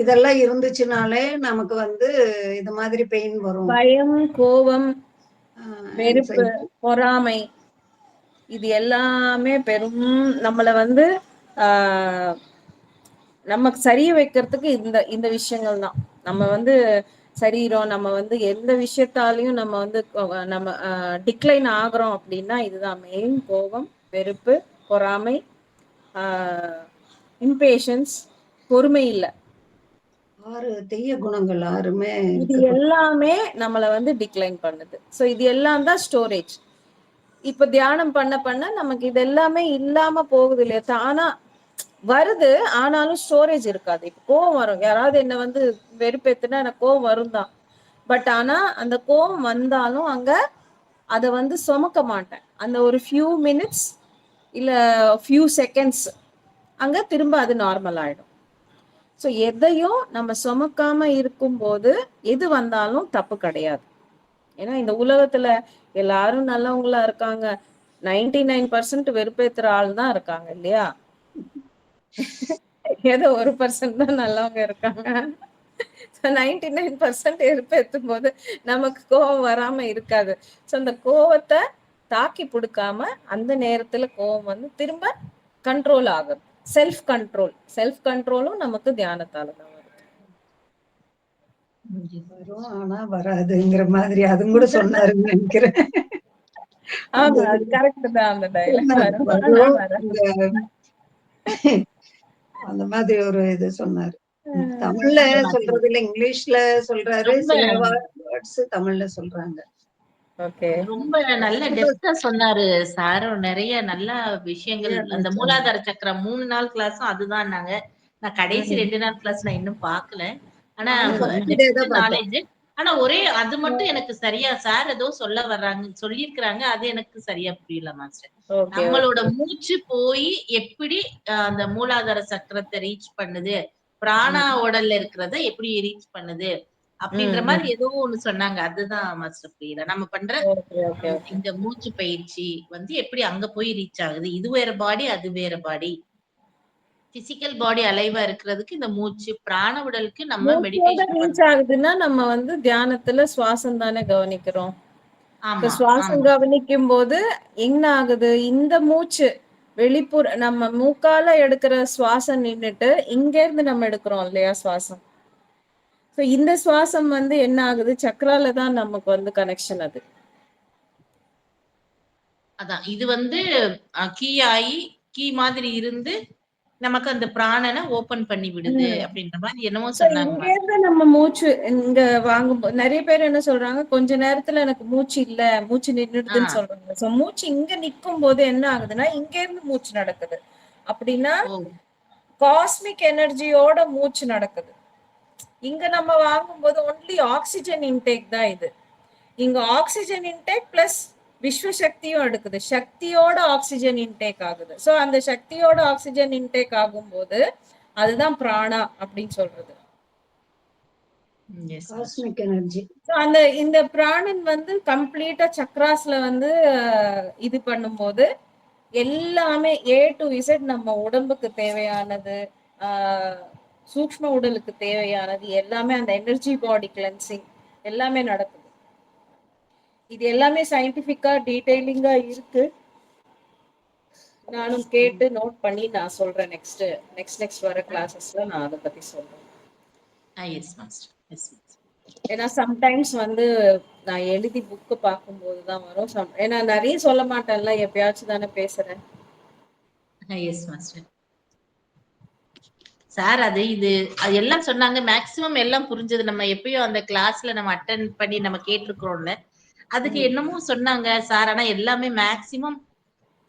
இதெல்லாம் இருந்துச்சுனாலே நமக்கு வந்து இது மாதிரி பெயின் வரும். பயம், கோபம், வெறுப்பு, anxiety. பொறாமை இது எல்லாமே பெரும் நம்மள வந்து ஆஹ் நமக்கு சரிய வைக்கிறதுக்கு இந்த இந்த விஷயங்கள் தான். நம்ம வந்து சரீரம் நம்ம வந்து எந்த விஷயத்தாலையும் நம்ம வந்து நம்ம டிக்ளைன் ஆகுறோம் அப்படின்னா இதுதான் மெயின். கோபம், வெறுப்பு, பொறாமை, இம்பேஷன்ஸ், பொறுமை இல்லை, 6 தீய குணங்கள் 6மே இது இருக்கு. எல்லாமே நம்மள வந்து டிக்ளைன் பண்ணுது. ஸோ இது எல்லாம் தான் ஸ்டோரேஜ். இப்ப தியானம் பண்ண பண்ண நமக்கு இது எல்லாமே இல்லாம போகுது இல்லையா, தானா வருது. ஆனாலும் ஸ்டோரேஜ் இருக்காது. இப்ப கோவம் வரும், யாராவது என்ன வந்து வெறுப்பேத்துனா எனக்கு கோவம் வரும் தான். பட் ஆனா அந்த கோவம் வந்தாலும் அங்க அதை வந்து சுமக்க மாட்டேன். அந்த ஒரு ஃபியூ மினிட்ஸ் இல்ல ஃபியூ செகண்ட்ஸ் அங்க திரும்ப அது நார்மல் ஆயிடும். ஸோ எதையும் நம்ம சுமக்காம இருக்கும்போது எது வந்தாலும் தப்பு கிடையாது. ஏன்னா இந்த உலகத்துல எல்லாரும் நல்லவங்களா இருக்காங்க, 99% வெறுப்பேத்துற ஆள் தான் இருக்காங்க இல்லையா? ஏதோ 1% தான் நல்லவங்க இருக்காங்க. 99% வெறுப்பேத்தும் போது நமக்கு கோபம் வராம இருக்காது. ஸோ அந்த கோவத்தை தாக்கி பிடிக்காம அந்த நேரத்துல கோவம் வந்து திரும்ப கண்ட்ரோல் ஆகுது. செல்ஃப் கண்ட்ரோலும் நமக்கு தியானத்தால தான் வருது. வரும் ஆனா வராதுங்கிற மாதிரி அதுவும் கூட சொன்னாருன்னு நினைக்கிறேன். ஆமா, அது கரெக்ட் தான். அந்த டைலாக் வரும் ஆனா வரும் வராது. அந்த மாதிரி ஒரு இது சொன்னாரு. தமிழ்ல அந்த மாதிரி சொல்றது இல்ல, இங்கிலீஷ்ல சொல்றாரு. ரொம்ப சில வேர்ட்ஸ் தமிழ்ல சொல்றாங்க. ஓகே. ரொம்ப நல்ல டெப்தா சொன்னாரு சாரும். நிறைய நல்ல விஷயங்கள். அந்த மூலாதார சக்கரம் 3 நாள் கிளாஸும் அதுதான்னாங்க. நான் கடைசி 2 நாள் கிளாஸ் நான் இன்னும் பார்க்கல. ஆனா நானும் ஃபர்ஸ்ட் டே டெப்த் தான் பார்த்தேன். நாலேஜ். ஆனா ஒரே அது மட்டும் எனக்கு சரியா சார் ஏதோ சொல்ல வர்றாங்க சொல்லியிருக்கிறாங்க. அது எனக்கு சரியா புரியல மாஸ்டர். ஓகே. நம்மளோட மூச்சு போய் எப்படி அந்த மூலாதார சக்கரத்தை ரீச் பண்ணுது, பிராணா உடல்ல இருக்கிறத எப்படி ரீச் பண்ணுது அப்படின்ற மாதிரி ஏதோ ஒண்ணு சொன்னாங்க. அதுதான் மாஸ்டர் புரியல. நம்ம பண்ற ஓகே ஓகே ஓகே. இந்த மூச்சு பயிற்சி வந்து எப்படி அங்க போய் ரீச் ஆகுது. இது வேற பாடி, அது வேற பாடி. பிசிக்கல் பாடி அலைவா இருக்கிறதுக்கு இந்த மூச்சு, பிராண உடலுக்கு நம்ம மூச்சோட மெடிடேஷன் ரீச் பண்றோம். ஆகுதுன்னா நம்ம வந்து தியானத்துல சுவாசம் தானே கவனிக்கிறோம். இப்ப ஆமா, சுவாசம் ஆமா. கவனிக்கும் போது என்ன ஆகுது, இந்த மூச்சு வெளிப்புற நம்ம மூக்கால எடுக்கிற சுவாசம் நின்னுட்டு இங்க இருந்து நம்ம எடுக்கிறோம் இல்லையா சுவாசம். சோ இந்த சுவாசம் வந்து என்ன ஆகுது, சக்கரால தான் நமக்கு வந்து கனெக்ஷன் அது. அதான். இது வந்து கீ ஆயி, கீ மாதிரி இருந்து நமக்கு அந்த பிராணன ஓப்பன் பண்ணி விடுது அப்படின்ற மாதிரி என்னமோ சோ சொன்னாங்க இங்க மாஸ்டர். இருந்து நம்ம மூச்சு இங்க வாங்கும்போது நிறைய பேர் என்ன சொல்றாங்க, கொஞ்ச நேரத்துல எனக்கு மூச்சு இல்ல, மூச்சு ஆ. நின்னுடுதுன்னு சொல்றாங்க. சோ மூச்சு இங்க நிக்கும் போது என்ன ஆகுதுன்னா இங்க இருந்து மூச்சு நடக்குது. அப்படின்னா ஓ! காஸ்மிக் எனர்ஜியோட மூச்சு நடக்குது. இங்க நம்ம வாங்கும்போது ஒன்லி ஆக்சிஜன் இன்டேக் தான் இது. இங்க ஆக்சிஜன் இன்டேக் பிளஸ் விஸ்வ சக்தியும் எடுக்குது. சக்தியோட ஆக்சிஜன் இன்டேக் ஆகுது. சோ அந்த சக்தியோட ஆக்சிஜன் இன்டேக் ஆகும்போது அதுதான் பிராணா அப்படின்னு சொல்றது. Yes master. Cosmic energy. So அந்த இந்த பிராணன் வந்து கம்ப்ளீட்டா சக்ராஸ்ல வந்து இது பண்ணும்போது எல்லாமே A to Z நம்ம உடம்புக்கு தேவையானது, சூக்ஷ்ம உடலுக்கு தேவையானது எல்லாமே அந்த எனர்ஜி பாடி கிளென்சிங் எல்லாமே நடக்குது. இது எல்லாமே சயின்டிபிக்கா டீடைலிங்கா இருக்கு. நானும் கேட்டு நோட் பண்ணி நான் சொல்றேன். நெக்ஸ்ட் வர கிளாஸஸ்ல நான் அதை பத்தி சொல்றேன். Yes master, yes master. ஏன்னா சம்டைம்ஸ் வந்து நான் எழுதி புக்கு பார்க்கும்போதுதான் வரும். ஏன்னா நிறைய சொல்ல மாட்டேன்ல, எப்பயாச்சும் தானே பேசுறேன். Yes master. சார் அது எல்லாம் சொன்னாங்க. மேக்சிமம் எல்லாம் புரிஞ்சது. நம்ம எப்பயும் அந்த கிளாஸ்ல நம்ம அட்டென்ட் பண்ணி நம்ம கேட்டிருக்கிறோம்ல, அதுக்கு என்னமோ சொன்னாங்க சார். ஆனா எல்லாமே மேக்சிமம்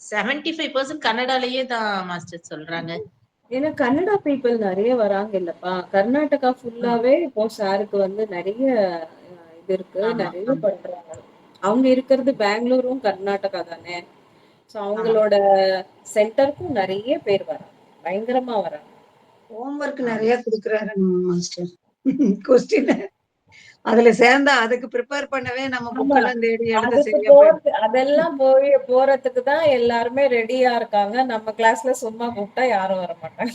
75% கன்னடாலேயே தான் மாஸ்டர் சொல்றாங்க. ஏன்னா கன்னடா பீப்புள் நிறைய வராங்க இல்லப்பா. கர்நாடகா ஃபுல்லாவே இப்போ சாருக்கு வந்து நிறைய இது இருக்கு, ஆமா, நிறைய ஆமா, பண்றாங்க. அவங்க இருக்கிறது பெங்களூரும் கர்நாடகா தானே. ஸோ ஆமா. அவங்களோட சென்டருக்கும் நிறைய பேர் வராங்க, பயங்கரமா வராங்க. ஹோம்ஒர்க் நிறைய கொடுக்குறாரு மாஸ்டர். கொஸ்டின் அதுல சேர்ந்தா அதுக்கு ப்ரிப்பேர் பண்ணவே நம்ம ஆமா, புக்கெல்லாம் தேடி எடுத்து அதுக்கு சரியா போயிடும். அதெல்லாம் போறதுக்கு தான் எல்லாருமே ரெடியா இருக்காங்க. நம்ம கிளாஸ்ல சும்மா கூப்பிட்டா யாரும் வர மாட்டாங்க.